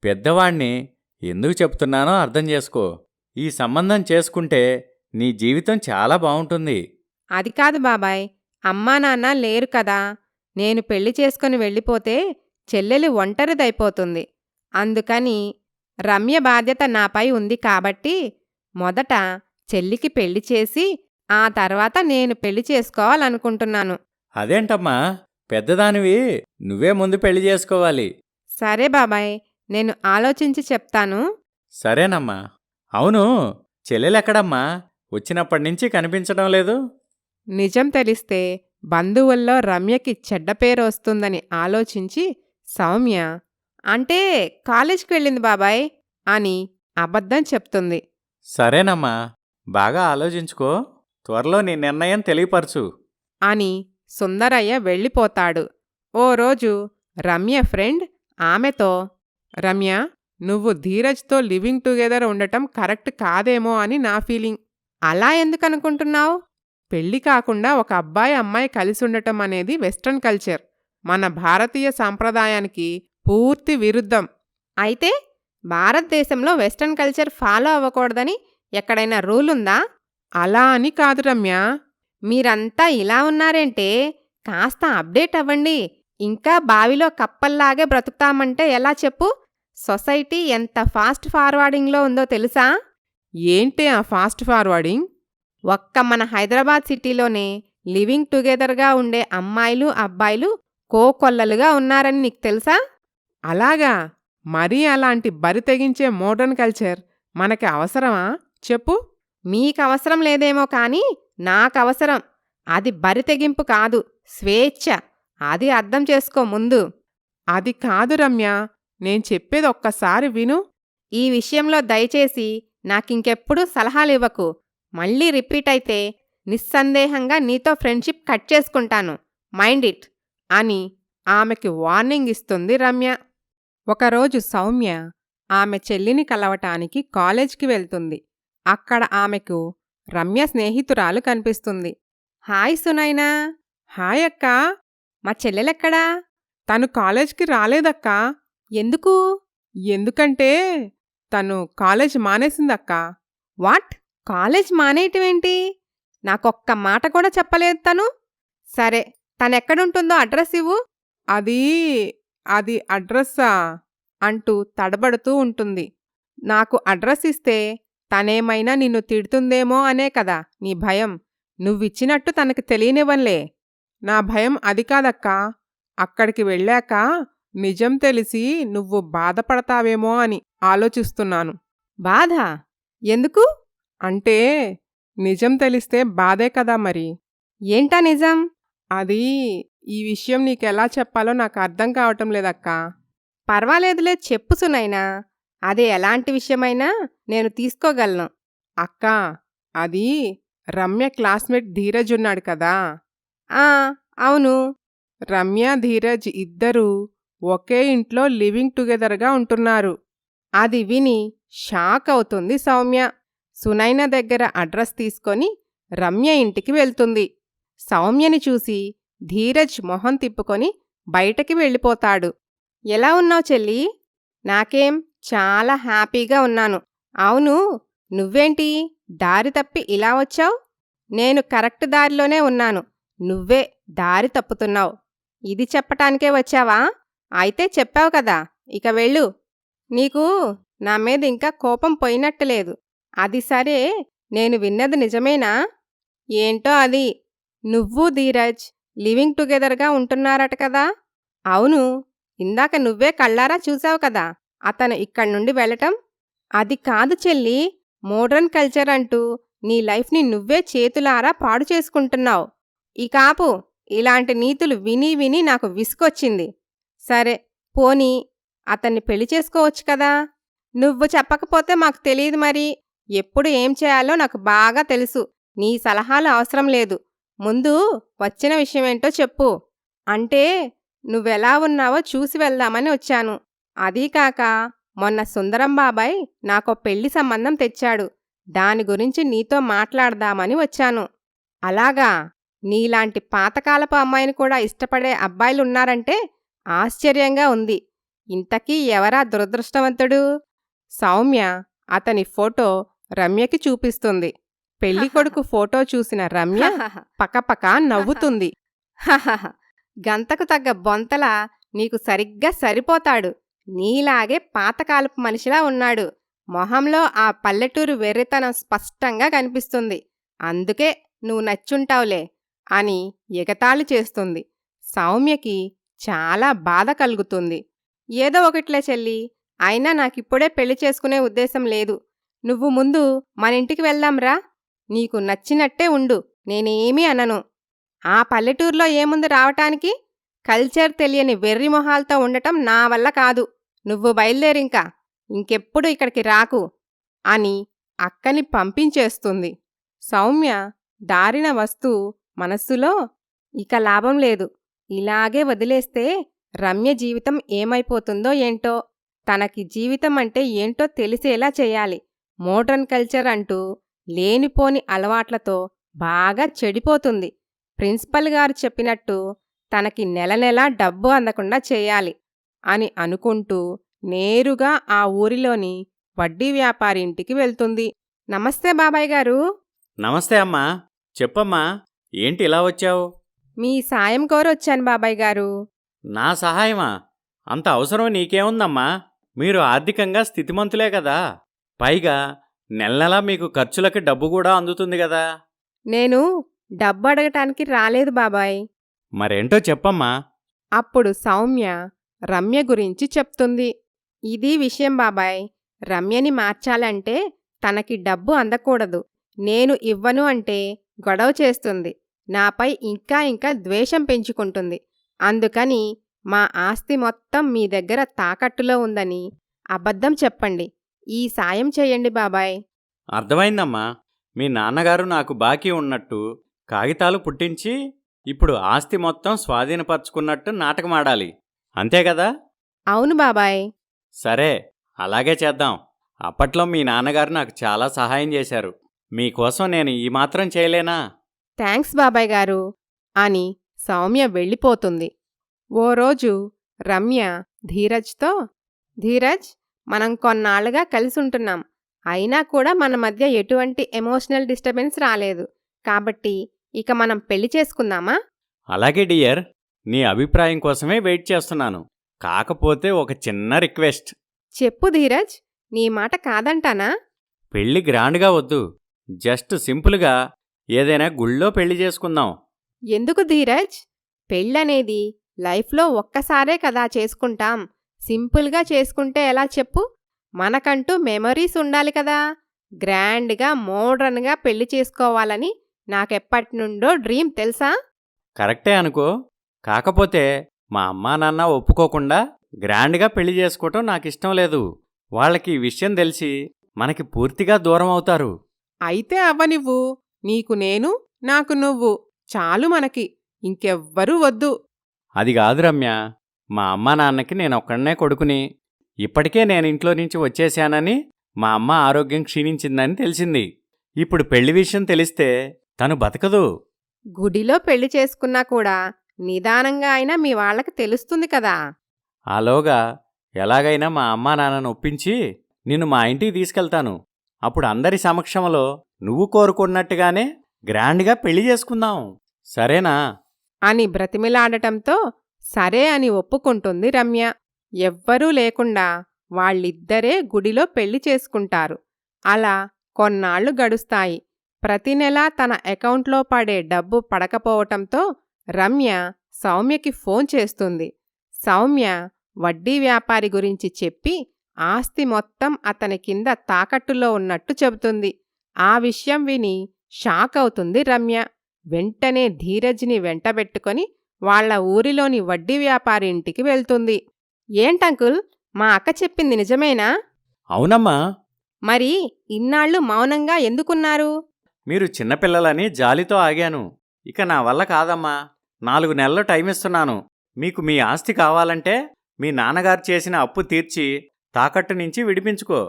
పెద్దవాణ్ణి ఎందుకు చెప్తున్నానో అర్థం చేసుకో. ఈ సంబంధం చేసుకుంటే నీ జీవితం చాలా బావుంటుంది. అది కాదు బాబాయ్, అమ్మా నాన్న లేరు కదా. నేను పెళ్లి చేసుకుని వెళ్ళిపోతే చెల్లెలి ఒంటరిదైపోతుంది. అందుకని రమ్య బాధ్యత నాపై ఉంది కాబట్టి మొదట చెల్లికి పెళ్లి చేసి ఆ తర్వాత నేను పెళ్లి చేసుకోవాలనుకుంటున్నాను. అదేంటమ్మా, పెద్దదానివి, నువ్వే ముందు పెళ్లి చేసుకోవాలి. సరే బాబాయ్, నేను ఆలోచించి చెప్తాను. సరేనమ్మా. అవును, చెల్లెలెక్కడమ్మా? వచ్చినప్పటినుంచి కనిపించడం లేదు. నిజం తెలిస్తే బంధువుల్లో రమ్యకి చెడ్డ పేరు వస్తుందని ఆలోచించి సౌమ్య అంటే కాలేజ్కి వెళ్ళింది బాబాయ్ అని అబద్ధం చెప్తుంది. సరేనమ్మా, బాగా ఆలోచించుకో. త్వరలో నీ నిర్ణయం తెలియపరచు అని సుందరయ్య వెళ్ళిపోతాడు. ఓ రోజు రమ్య ఫ్రెండ్ ఆమెతో, రమ్య, నువ్వు ధీరజ్తో లివింగ్ టుగెదర్ ఉండటం కరెక్ట్ కాదేమో అని నా ఫీలింగ్. అలా ఎందుకనుకుంటున్నావు? పెళ్లి కాకుండా ఒక అబ్బాయి అమ్మాయి కలిసి ఉండటం అనేది వెస్ట్రన్ కల్చర్. మన భారతీయ సాంప్రదాయానికి పూర్తి విరుద్ధం. అయితే భారతదేశంలో వెస్ట్రన్ కల్చర్ ఫాలో అవ్వకూడదని ఎక్కడైనా రూల్ ఉందా? అలా అని కాదు రమ్య. మీరంతా ఇలా ఉన్నారేంటే కాస్త అప్డేట్ అవ్వండి. ఇంకా బావిలో కప్పల్లాగే బ్రతుకుతామంటే ఎలా చెప్పు? సొసైటీ ఎంత ఫాస్ట్ ఫార్వర్డింగ్లో ఉందో తెలుసా? ఏంటి ఆ ఫాస్ట్ ఫార్వర్డింగ్? ఒక్క మన హైదరాబాద్ సిటీలోనే లివింగ్ టుగెదర్గా ఉండే అమ్మాయిలు అబ్బాయిలు కోకొల్లలుగా ఉన్నారని నీకు తెలుసా? అలాగా? మరీ అలాంటి బరి తెగించే మోడర్న్ కల్చర్ మనకి అవసరమా చెప్పు? మీకవసరం లేదేమో కానీ నాకవసరం. అది బరితెగింపు కాదు, స్వేచ్ఛ. అది అర్థం చేసుకో ముందు. అది కాదు రమ్య, నేను చెప్పేది ఒక్కసారి విను. ఈ విషయంలో దయచేసి నాకింకెప్పుడూ సలహాలివ్వకు. మళ్ళీ రిపీట్ అయితే నిస్సందేహంగా నీతో ఫ్రెండ్షిప్ కట్ చేసుకుంటాను. మైండ్ ఇట్ అని ఆమెకి వార్నింగ్ ఇస్తుంది రమ్య. ఒకరోజు సౌమ్య ఆమె చెల్లిని కలవటానికి కాలేజ్కి వెళ్తుంది. అక్కడ ఆమెకు రమ్య స్నేహితురాలు కనిపిస్తుంది. హాయ్ సునైనా. హాయ్ అక్కా. మా చెల్లెలెక్కడా? తను కాలేజ్కి రాలేదక్కా. ఎందుకు? ఎందుకంటే తను కాలేజ్ మానేసిందక్కా. వాట్? కాలేజ్ మానేయటమేంటి? నాకొక్క మాట కూడా చెప్పలేదు తను. సరే, తనెక్కడుంటుందో అడ్రస్ ఇవ్వు. అది అడ్రస్సా అంటూ తడబడుతూ ఉంటుంది. నాకు అడ్రస్ ఇస్తే తనేమైనా నిన్ను తిడుతుందేమో అనే కదా నీ భయం. నువ్విచ్చినట్టు తనకి తెలియనివ్వన్లే. నా భయం అది కాదక్కా. అక్కడికి వెళ్ళాక నిజం తెలిసి నువ్వు బాధపడతావేమో అని ఆలోచిస్తున్నాను. బాధ? ఎందుకు? అంటే నిజం తెలిస్తే బాధే కదా మరి. ఏంటా నిజం? అది ఈ విషయం నీకెలా చెప్పాలో నాకు అర్థం కావటం లేదక్కా. పర్వాలేదులే, చెప్పు సునైనా. అదే ఎలాంటి విషయమైనా నేను తీసుకోగలను. అక్కా, అది రమ్య క్లాస్మేట్ ధీరజ్ ఉన్నాడు కదా. ఆ, అవును. రమ్య ధీరజ్ ఇద్దరూ ఒకే ఇంట్లో లివింగ్ టుగెదర్గా ఉంటున్నారు. అది విని షాక్ అవుతుంది సౌమ్య. సునైన దగ్గర అడ్రస్ తీసుకొని రమ్య ఇంటికి వెళ్తుంది. సౌమ్యని చూసి ధీరజ్ మొహం తిప్పుకొని బయటకి వెళ్ళిపోతాడు. ఎలా ఉన్నావు చెల్లి? నాకేం, చాలా హ్యాపీగా ఉన్నాను. అవును, నువ్వేంటి దారి తప్పి ఇలా వచ్చావు? నేను కరెక్ట్ దారిలోనే ఉన్నాను, నువ్వే దారి తప్పుతున్నావు. ఇది చెప్పటానికే వచ్చావా? అయితే చెప్పావు కదా, ఇక వెళ్ళు. నీకు నా మీద ఇంకా కోపం పోయినట్టులేదు. అది సరే, నేను విన్నది నిజమేనా? ఏంటో అది, నువ్వు ధీరజ్ లివింగ్ టుగెదర్గా ఉంటున్నారట కదా? అవును, ఇందాక నువ్వే కళ్ళారా చూసావు కదా అతను ఇక్కడ్నుండి వెళ్ళటం. అది కాదు చెల్లి, మోడ్రన్ కల్చర్ అంటూ నీ లైఫ్ని నువ్వే చేతులారా పాడు చేసుకుంటున్నావు. ఈ కాపు, ఇలాంటి నీతులు విని విని నాకు విసుకొచ్చింది. సరే పోనీ, అతన్ని పెళ్లి చేసుకోవచ్చు కదా. నువ్వు చెప్పకపోతే మాకు తెలియదు మరి. ఎప్పుడు ఏం చేయాలో నాకు బాగా తెలుసు. నీ సలహాలు అవసరం లేదు. ముందు వచ్చిన విషయమేంటో చెప్పు. అంటే నువ్వెలా ఉన్నావో చూసి వెళ్దామని వచ్చాను. అదీకాక మొన్న సుందరం బాబాయ్ నాకో పెళ్లి సంబంధం తెచ్చాడు. దాని గురించి నీతో మాట్లాడదామని వచ్చాను. అలాగా? నీలాంటి పాతకాలపు అమ్మాయిని కూడా ఇష్టపడే అబ్బాయిలున్నారంటే ఆశ్చర్యంగా ఉంది. ఇంతకీ ఎవరా దురదృష్టవంతుడు? సౌమ్య అతని ఫోటో రమ్యకి చూపిస్తుంది. పెళ్ళికొడుకు ఫోటో చూసిన రమ్య పకపక నవ్వుతుంది. గంతకు తగ్గ బొంతలా నీకు సరిగ్గా సరిపోతాడు. నీలాగే పాతకాలపు మనిషిలా ఉన్నాడు. మొహంలో ఆ పల్లెటూరు వెర్రితనం స్పష్టంగా కనిపిస్తుంది. అందుకే నువ్వు నచ్చుంటావులే అని ఎగతాళి చేస్తుంది. సౌమ్యకి చాలా బాధ కలుగుతుంది. ఏదో ఒకట్లే చెల్లి, అయినా నాకిప్పుడే పెళ్లి చేసుకునే ఉద్దేశం లేదు. నువ్వు ముందు మన ఇంటికి వెళ్దాంరా. నీకు నచ్చినట్టే ఉండు, నేనేమీ అనను. ఆ పల్లెటూరులో ఏముంది రావటానికి? కల్చర్ తెలియని వెర్రి మొహాలతో ఉండటం నా వల్ల కాదు. నువ్వు బయలుదేరింకా, ఇంకెప్పుడు ఇక్కడికి రాకు అని అక్కని పంపించేస్తుంది. సౌమ్య దారిన వస్తూ మనస్సులో, ఇక లాభం లేదు, ఇలాగే వదిలేస్తే రమ్య జీవితం ఏమైపోతుందో ఏంటో తనకి జీవితం అంటే ఏంటో తెలిసేలా చేయాలి. మోడ్రన్ కల్చర్ అంటూ లేనిపోని అలవాట్లతో బాగా చెడిపోతుంది. ప్రిన్సిపల్ గారు చెప్పినట్టు తనకి నెల నెలా డబ్బు అందకుండా చేయాలి అని అనుకుంటూ నేరుగా ఆ ఊరిలోని వడ్డీ వ్యాపారి ఇంటికి వెళ్తుంది. నమస్తే బాబాయ్ గారు. నమస్తే అమ్మా. చెప్పమ్మా, ఏంటి ఇలా వచ్చావు? మీ సాయం కోరొచ్చాను బాబాయ్ గారు. నా సహాయమా? అంత అవసరం నీకేముందమ్మా? మీరు ఆర్థికంగా స్థితిమంతులే కదా. పైగా నెల నెలా మీకు ఖర్చులకి డబ్బు కూడా అందుతుంది కదా. నేను డబ్బు అడగటానికి రాలేదు బాబాయ్. మరేంటో చెప్పమ్మా. అప్పుడు సౌమ్య రమ్య గురించి చెప్తుంది. ఇది విషయం బాబాయ్. రమ్యని మార్చాలంటే తనకి డబ్బు అందకూడదు. నేను ఇవ్వను అంటే గొడవ చేస్తుంది. నాపై ఇంకా ఇంకా ద్వేషం పెంచుకుంటుంది. అందుకని మా ఆస్తి మొత్తం మీ దగ్గర తాకట్టులో ఉందని అబద్ధం చెప్పండి. ఈ సాయం చేయండి బాబాయ్. అర్థమైందమ్మా. మీ నాన్నగారు నాకు బాకీ ఉన్నట్టు కాగితాలు పుట్టించి ఇప్పుడు ఆస్తి మొత్తం స్వాధీనపరుచుకున్నట్టు నాటకమాడాలి, అంతే కదా? అవును బాబాయ్. సరే, అలాగే చేద్దాం. అప్పట్లో మీ నాన్నగారు నాకు చాలా సహాయం చేశారు. మీకోసం నేను ఈ మాత్రం చేయలేనా? థ్యాంక్స్ బాబాయ్ గారు అని సౌమ్య వెళ్ళిపోతుంది. ఓ రోజు రమ్య ధీరజ్తో, ధీరజ్, మనం కొన్నాళ్లుగా కలిసుంటున్నాం. అయినా కూడా మన మధ్య ఎటువంటి ఎమోషనల్ డిస్టర్బెన్స్ రాలేదు. కాబట్టి ఇక మనం పెళ్లి చేసుకుందామా? అలాగే డియర్, నీ అభిప్రాయం కోసమే వెయిట్ చేస్తున్నాను. కాకపోతే ఒక చిన్న రిక్వెస్ట్. చెప్పు ధీరజ్, నీ మాట కాదంటానా? పెళ్లి గ్రాండ్గా వద్దు, జస్ట్ సింపుల్గా ఏదైనా గుళ్ళో పెళ్లి చేసుకుందాం. ఎందుకు ధీరజ్? పెళ్ళనేది లైఫ్లో ఒక్కసారే కదా చేసుకుంటాం. సింపుల్గా చేసుకుంటే ఎలా చెప్పు? మనకంటూ మెమరీస్ ఉండాలి కదా. గ్రాండ్గా మోడ్రన్గా పెళ్లి చేసుకోవాలని నాకెప్పటినుండో డ్రీమ్ తెలుసా? కరెక్టే అనుకో. కాకపోతే మా అమ్మా నాన్న ఒప్పుకోకుండా గ్రాండ్గా పెళ్లి చేసుకోవటం నాకిష్టం లేదు. వాళ్ళకి ఈ విషయం తెలిసి మనకి పూర్తిగా దూరం అవుతారు. అయితే అవ్వనివ్వు. నీకు నేను, నాకు నువ్వు, చాలు మనకి. ఇంకెవ్వరూ వద్దు. అది కాదు రమ్య, మా అమ్మా నాన్నకి నేనొక్కడనే కొడుకుని. ఇప్పటికే నేను ఇంట్లో నుంచి వచ్చేశానని, మా అమ్మ ఆరోగ్యం క్షీణించిందని తెలిసింది. ఇప్పుడు పెళ్లి విషయం తెలిస్తే తను బతకదు. గుడిలో పెళ్లి చేసుకున్నా కూడా నిదానంగా అయినా మీ వాళ్ళకి తెలుస్తుంది కదా. ఆలోగా ఎలాగైనా మా అమ్మా నాన్నను ఒప్పించి నిన్ను మా ఇంటికి తీసుకెళ్తాను. అప్పుడు అందరి సమక్షంలో నువ్వు కోరుకున్నట్టుగానే గ్రాండ్గా పెళ్లి చేసుకుందాం, సరేనా? అని బ్రతిమిలాడటంతో సరే అని ఒప్పుకుంటుంది రమ్య. ఎవ్వరూ లేకుండా వాళ్ళిద్దరే గుడిలో పెళ్లి చేసుకుంటారు. అలా కొన్నాళ్లు గడుస్తాయి. ప్రతి నెలా తన అకౌంట్లో పడే డబ్బు పడకపోవటంతో రమ్య సౌమ్యకి ఫోన్ చేస్తుంది. సౌమ్య వడ్డీ వ్యాపారి గురించి చెప్పి ఆస్తి మొత్తం అతని కింద తాకట్టులో ఉన్నట్టు చెబుతుంది. ఆ విషయం విని షాక్ అవుతుంది రమ్య. వెంటనే ధీరజ్ని వెంటబెట్టుకొని వాళ్ల ఊరిలోని వడ్డీ వ్యాపారి ఇంటికి వెళ్తుంది. ఏంటంకుల్, మా అక్క చెప్పింది నిజమేనా? అవునమ్మా. మరి ఇన్నాళ్ళు మౌనంగా ఎందుకున్నారు? మీరు చిన్నపిల్లలని జాలితో ఆగాను. ఇక నా వల్ల కాదమ్మా. 4 నెలలు టైం ఇస్తున్నాను. మీకు మీ ఆస్తి కావాలంటే మీ నాన్నగారు చేసిన అప్పు తీర్చి తాకట్టు నుంచి విడిపించుకో.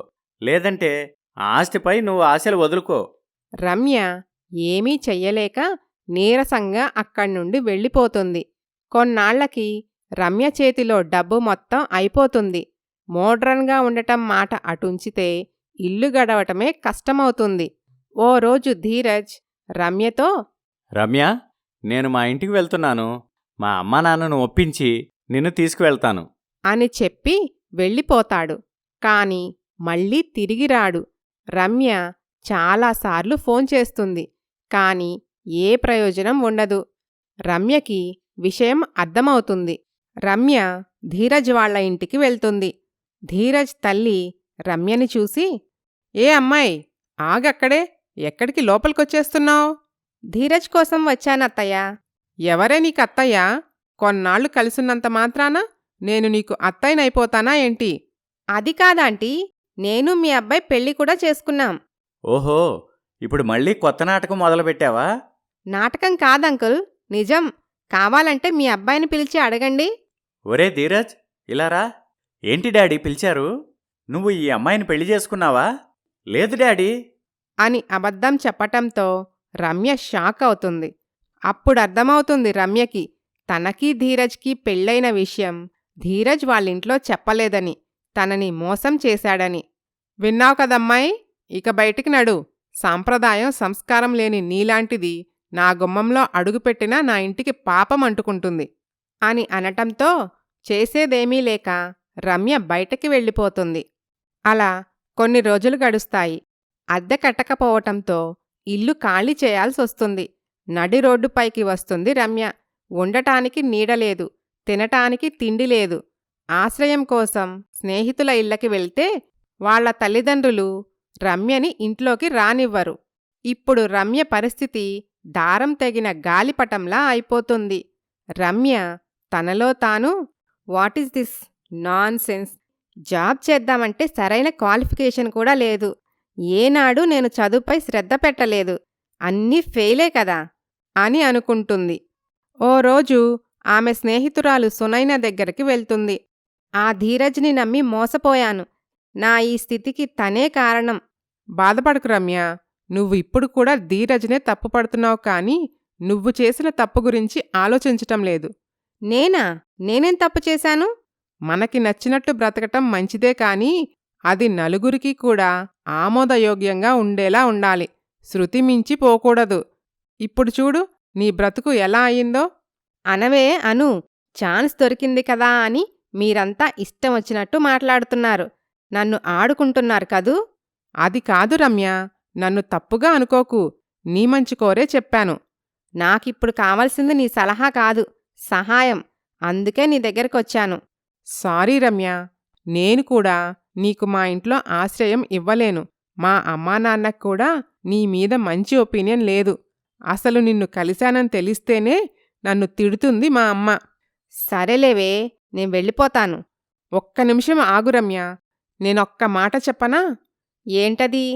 లేదంటే ఆ ఆస్తిపై నువ్వు ఆశలు వదులుకో. రమ్య ఏమీ చెయ్యలేక నీరసంగా అక్కడ్నుండి వెళ్ళిపోతుంది. కొన్నాళ్లకి రమ్య చేతిలో డబ్బు మొత్తం అయిపోతుంది. మోడ్రన్గా ఉండటం మాట అటుంచితే ఇల్లు గడవటమే కష్టమవుతుంది. ఓ రోజు ధీరజ్ రమ్యతో, రమ్య, నేను మా ఇంటికి వెళ్తున్నాను. మా అమ్మా నాన్నను ఒప్పించి నిన్ను తీసుకువెళ్తాను అని చెప్పి వెళ్ళిపోతాడు. కాని మళ్ళీ తిరిగిరాడు. రమ్య చాలాసార్లు ఫోన్ చేస్తుంది. కాని ఏ ప్రయోజనం ఉండదు. రమ్యకి విషయం అర్థమవుతుంది. రమ్య ధీరజ్ వాళ్ల ఇంటికి వెళ్తుంది. ధీరజ్ తల్లి రమ్యని చూసి, ఏ అమ్మాయి, ఆగక్కడే, ఎక్కడికి లోపలికొచ్చేస్తున్నావు? ధీరజ్ కోసం వచ్చానత్తయ్యా. ఎవరే నీకు అత్తయ్యా? కొన్నాళ్లు కలిసున్నంత మాత్రాన నేను నీకు అత్తయ్యనైపోతానా ఏంటి? అది కాదాంటీ, నేను మీ అబ్బాయి పెళ్లి కూడా చేసుకున్నాం. ఓహో, ఇప్పుడు మళ్ళీ కొత్త నాటకం మొదలుపెట్టావా? నాటకం కాదంకుల్, నిజం. కావాలంటే మీ అబ్బాయిని పిలిచి అడగండి. ఒరే ధీరజ్, ఇలా రా. ఏంటి డాడీ పిలిచారు? నువ్వు ఈ అమ్మాయిని పెళ్లి చేసుకున్నావా? లేదు డాడీ. అని అబద్ధం చెప్పటంతో రమ్య షాక్ అవుతుంది. అప్పుడు అర్థమవుతుంది రమ్యకి తనకీ ధీరజ్కి పెళ్ళైన విషయం ధీరజ్ వాళ్ళింట్లో చెప్పలేదని, తనని మోసం చేశాడని. విన్నావు కదమ్మాయి, ఇక బయటికి నడు. సాంప్రదాయం సంస్కారం లేని నీలాంటిది నా గుమ్మంలో అడుగుపెట్టినా నా ఇంటికి పాపం అంటుకుంటుంది అని అనటంతో చేసేదేమీ లేక రమ్య బయటకి వెళ్ళిపోతుంది. అలా కొన్ని రోజులు గడుస్తాయి. అద్దె కట్టకపోవటంతో ఇల్లు ఖాళీ చేయాల్సొస్తుంది. నడి రోడ్డుపైకి వస్తుంది రమ్య. ఉండటానికి నీడలేదు, తినటానికి తిండి లేదు. ఆశ్రయం కోసం స్నేహితుల ఇళ్ళకి వెళ్తే వాళ్ల తల్లిదండ్రులు రమ్యని ఇంట్లోకి రానివ్వరు. ఇప్పుడు రమ్య పరిస్థితి దారం తెగిన గాలిపటంలా అయిపోతుంది. రమ్య తనలో తాను what is this nonsense, job చేద్దామంటే సరైన క్వాలిఫికేషన్ కూడా లేదు, ఏనాడు నేను చదువుపై శ్రద్ధ పెట్టలేదు, అన్నీ ఫెయిలే కదా అని అనుకుంటుంది. ఓ రోజు ఆమె స్నేహితురాలు సునైన దగ్గరికి వెళ్తుంది. ఆ ధీరజ్ని నమ్మి మోసపోయాను, నా ఈ స్థితికి తనే కారణం. బాధపడకు రమ్య, నువ్వు ఇప్పుడు కూడా ధీరజ్నే తప్పుపడుతున్నావు కానీ నువ్వు చేసిన తప్పు గురించి ఆలోచించటం లేదు. నేనేం తప్పు చేశాను? మనకి నచ్చినట్టు బ్రతకటం మంచిదే కానీ అది నలుగురికి కూడా ఆమోదయోగ్యంగా ఉండేలా ఉండాలి. శృతి మించి పోకూడదు. ఇప్పుడు చూడు నీ బ్రతుకు ఎలా అయిందో. అనవే అను, ఛాన్స్ దొరికింది కదా అని మీరంతా ఇష్టం వచ్చినట్టు మాట్లాడుతున్నారు. నన్ను ఆడుకుంటున్నారు కదూ? అది కాదు రమ్య, నన్ను తప్పుగా అనుకోకు. నీ మంచి కోరే చెప్పాను. నాకిప్పుడు కావలసింది నీ సలహా కాదు, సహాయం. అందుకే నీ దగ్గరకొచ్చాను. సారీ రమ్య, నేను కూడా నీకు మా ఇంట్లో ఆశ్రయం ఇవ్వలేను. మా అమ్మానాన్నకు కూడా నీ మీద మంచి ఒపీనియన్ లేదు. అసలు నిన్ను కలిశానని తెలిస్తేనే నన్ను తిడుతుంది మా అమ్మ. సరేలేవే, నేను వెళ్ళిపోతాను. ఒక్క నిమిషం ఆగు రమ్య, నేనొక్క మాట చెప్పనా? ఏంటది?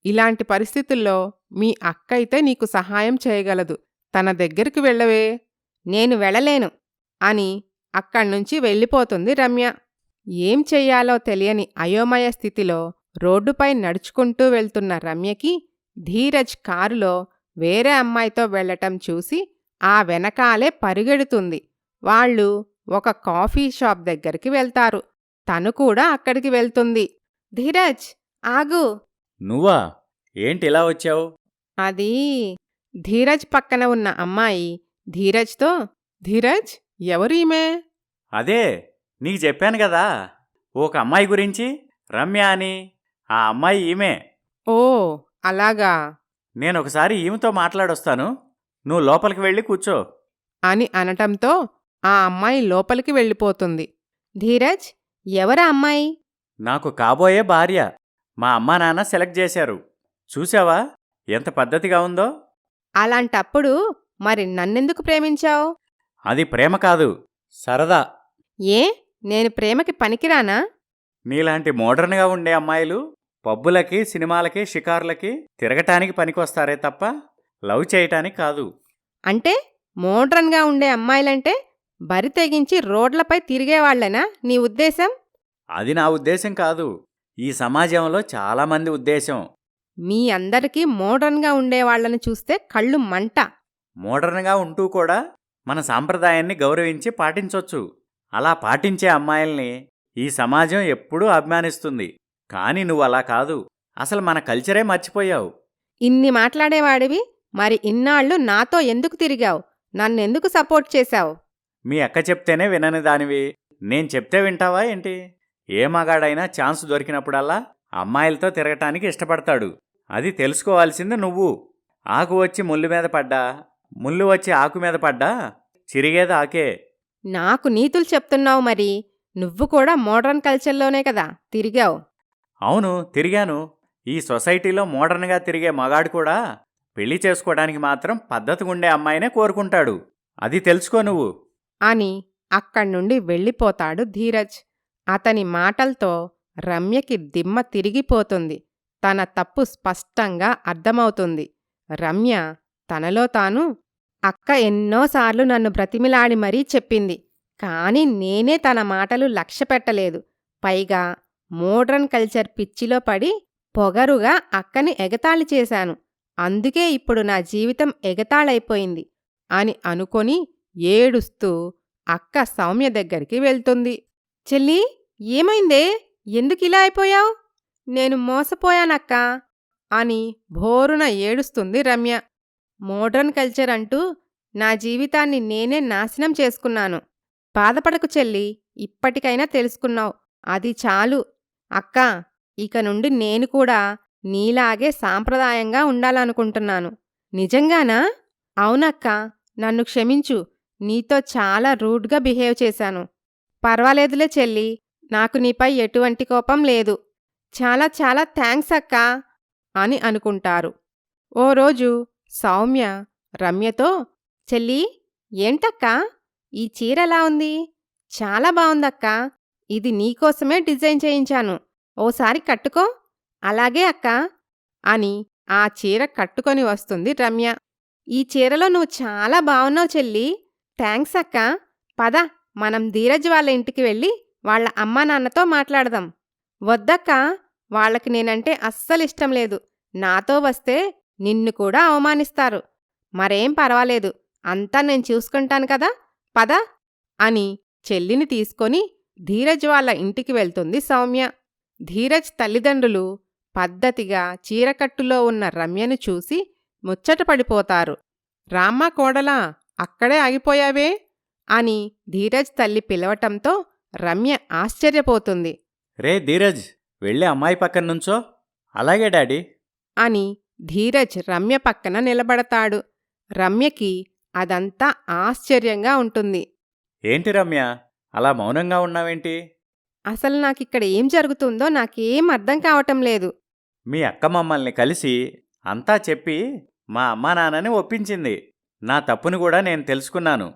ఇలాంటి పరిస్థితుల్లో మీ అక్క అయితే నీకు సహాయం చేయగలదు. తన దగ్గరికి వెళ్ళవే. నేను వెళ్ళలేను అని అక్కడ్నుంచి వెళ్ళిపోతుంది రమ్య. ఏం చెయ్యాలో తెలియని అయోమయ స్థితిలో రోడ్డుపై నడుచుకుంటూ వెళ్తున్న రమ్యకి ధీరజ్ కారులో వేరే అమ్మాయితో వెళ్లటం చూసి ఆ వెనకాలే పరిగెడుతుంది. వాళ్ళు ఒక కాఫీ షాప్ దగ్గరికి వెళ్తారు. తను కూడా అక్కడికి వెళ్తుంది. ధీరజ్ ఆగు. నువ్వా? ఏంటి ఇలా వచ్చావు? అది ధీరజ్ పక్కన ఉన్న అమ్మాయి ధీరజ్తో, ధీరజ్, ఎవరు ఈమె? అదే నీకు చెప్పాను కదా, ఒక అమ్మాయి గురించి, రమ్య అని. ఆ అమ్మాయి ఈమె. ఓ అలాగా. నేనొకసారి ఈమెతో మాట్లాడొస్తాను, నువ్వు లోపలికి వెళ్ళి కూర్చో అని అనటంతో ఆ అమ్మాయి లోపలికి వెళ్ళిపోతుంది. ధీరజ్, ఎవరా అమ్మాయి? నాకు కాబోయే భార్య. మా అమ్మా నాన్న సెలెక్ట్ చేశారు. చూసావా ఎంత పద్ధతిగా ఉందో? అలాంటప్పుడు మరి నన్నెందుకు ప్రేమించావు? అది ప్రేమ కాదు, సరదా. ఏ, నేను ప్రేమకి పనికిరానా? నీలాంటి మోడర్న్గా ఉండే అమ్మాయిలు పబ్బులకి, సినిమాలకి, షికారులకి తిరగటానికి పనికొస్తారే తప్ప లవ్ చేయటానికి కాదు. అంటే మోడ్రన్గా ఉండే అమ్మాయిలంటే బరి తెగించి రోడ్లపై తిరిగేవాళ్లేనా నీ ఉద్దేశం? అది నా ఉద్దేశం కాదు, ఈ సమాజంలో చాలామంది ఉద్దేశం. మీ అందరికీ మోడ్రన్గా ఉండేవాళ్లను చూస్తే కళ్ళు మంట. మోడర్న్గా ఉంటూ కూడా మన సాంప్రదాయాన్ని గౌరవించి పాటించొచ్చు. అలా పాటించే అమ్మాయిల్ని ఈ సమాజం ఎప్పుడూ అభిమానిస్తుంది. కాని నువ్వు అలా కాదు, అసలు మన కల్చరే మర్చిపోయావు. ఇన్ని మాట్లాడేవాడివి మరి ఇన్నాళ్ళు నాతో ఎందుకు తిరిగావు? నన్నెందుకు సపోర్ట్ చేశావు? మీ అక్క చెప్తేనే వినని దానివి, నేను చెప్తే వింటావా ఏంటి? ఏ మగాడైనా ఛాన్స్ దొరికినప్పుడల్లా అమ్మాయిలతో తిరగటానికి ఇష్టపడతాడు. అది తెలుసుకోవాల్సింది నువ్వు. ఆకు వచ్చి ముళ్ళు మీద పడ్డా, ముళ్ళు వచ్చి ఆకు మీద పడ్డా చిరిగేది ఆకే. నాకు నీతులు చెప్తున్నావు. మరి నువ్వు కూడా మోడ్రన్ కల్చర్లోనే కదా తిరిగావు? అవును, తిరిగాను. ఈ సొసైటీలో మోడర్న్గా తిరిగే మగాడు కూడా పెళ్లి చేసుకోవడానికి మాత్రం పద్ధతిగుండే అమ్మాయినే కోరుకుంటాడు. అది తెలుసుకో నువ్వు అని అక్కడ్నుండి వెళ్ళిపోతాడు ధీరజ్. అతని మాటల్తో రమ్యకి దిమ్మ తిరిగిపోతుంది. తన తప్పు స్పష్టంగా అర్థమవుతుంది. రమ్య తనలో తాను, అక్క ఎన్నోసార్లు నన్ను బ్రతిమిలాడి మరీ చెప్పింది, కాని నేనే తన మాటలు లక్ష్యపెట్టలేదు. పైగా మోడ్రన్ కల్చర్ పిచ్చిలో పడి పొగరుగా అక్కని ఎగతాళి చేశాను. అందుకే ఇప్పుడు నా జీవితం ఎగతాళైపోయింది అని అనుకొని ఏడుస్తూ అక్క సౌమ్య దగ్గరికి వెళ్తుంది. చెల్లీ, ఏమైందే? ఎందుకిలా అయిపోయావ్? నేను మోసపోయానక్కా అని భోరున ఏడుస్తుంది రమ్య. మోడ్రన్ కల్చర్ అంటూ నా జీవితాన్ని నేనే నాశనం చేసుకున్నాను. బాధపడకు చెల్లి, ఇప్పటికైనా తెలుసుకున్నావు, అది చాలు. అక్కా, ఇక నుండి నేను కూడా నీలాగే సాంప్రదాయంగా ఉండాలనుకుంటున్నాను. నిజంగానా? అవునక్కా, నన్ను క్షమించు. నీతో చాలా రూడ్గా బిహేవ్ చేశాను. పర్వాలేదులే చెల్లి, నాకు నీపై ఎటువంటి కోపం లేదు. చాలా చాలా థ్యాంక్స్ అక్కా అని అనుకుంటారు. ఓ రోజు సౌమ్య రమ్యతో, చెల్లీ, ఏంటక్కా ఈ చీరెలా ఉంది? చాలా బావుందక్కా. ఇది నీకోసమే డిజైన్ చేయించాను. ఓసారి కట్టుకో. అలాగే అక్కా అని ఆ చీర కట్టుకొని వస్తుంది రమ్య. ఈ చీరలో నువ్వు చాలా బావున్నావు చెల్లీ. థ్యాంక్స్ అక్కా. పద, మనం ధీరజ్ వాళ్ళ ఇంటికి వెళ్ళి వాళ్ళ అమ్మా నాన్నతో మాట్లాడదాం. వద్దక్కా, వాళ్ళకి నేనంటే అస్సలిష్టం లేదు. నాతో వస్తే నిన్ను కూడా అవమానిస్తారు. మరేం పర్వాలేదు, అంతా నేను చూసుకుంటాను కదా, పద అని చెల్లిని తీసుకొని ధీరజ్ వాళ్ళ ఇంటికి వెళ్తుంది సౌమ్య. ధీరజ్ తల్లిదండ్రులు పద్ధతిగా చీరకట్టులో ఉన్న రమ్యను చూసి ముచ్చటపడిపోతారు. రామ్మా కోడలా, అక్కడే ఆగిపోయావే అని ధీరజ్ తల్లి పిలవటంతో రమ్య ఆశ్చర్యపోతుంది. రే ధీరజ్, వెళ్ళి అమ్మాయి పక్కన నుంచో. అలాగే డాడీ అని ధీరజ్ రమ్య పక్కన నిలబడతాడు. రమ్యకి అదంతా ఆశ్చర్యంగా ఉంటుంది. ఏంటి రమ్య, అలా మౌనంగా ఉన్నావేంటి? అసలు నాకిక్కడ ఏం జరుగుతుందో నాకేం అర్థం కావటం లేదు. మీ అక్క మమ్మల్ని కలిసి అంతా చెప్పి మా అమ్మా నాన్నని ఒప్పించింది. నా తప్పుని కూడా నేను తెలుసుకున్నాను.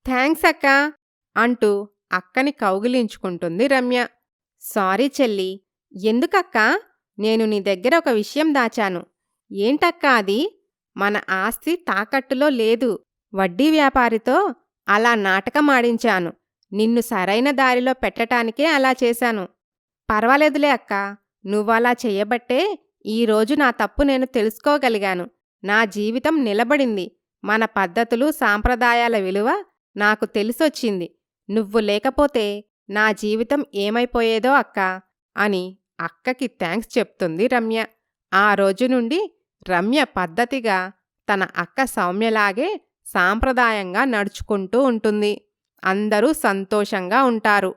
థ్యాంక్స్ అక్కా అంటూ అక్కని కౌగిలించుకుంటుంది రమ్య. సారీ చెల్లి. ఎందుకక్కా? నేను నీ దగ్గర ఒక విషయం దాచాను. ఏంటక్కా అది? మన ఆస్తి తాకట్టులో లేదు. వడ్డీ వ్యాపారితో అలా నాటకమాడించాను. నిన్ను సరైన దారిలో పెట్టటానికే అలా చేశాను. పర్వాలేదులే అక్కా, నువ్వలా చెయ్యబట్టే ఈరోజు నా తప్పు నేను తెలుసుకోగలిగాను. నా జీవితం నిలబడింది. మన పద్ధతులు సాంప్రదాయాల విలువ నాకు తెలిసొచ్చింది. నువ్వు లేకపోతే నా జీవితం ఏమైపోయేదో అక్కా అని అక్కకి థ్యాంక్స్ చెప్తుంది రమ్య. ఆ రోజు నుండి రమ్య పద్ధతిగా తన అక్క సౌమ్యలాగే సాంప్రదాయంగా నడుచుకుంటూ ఉంటుంది. అందరూ సంతోషంగా ఉంటారు.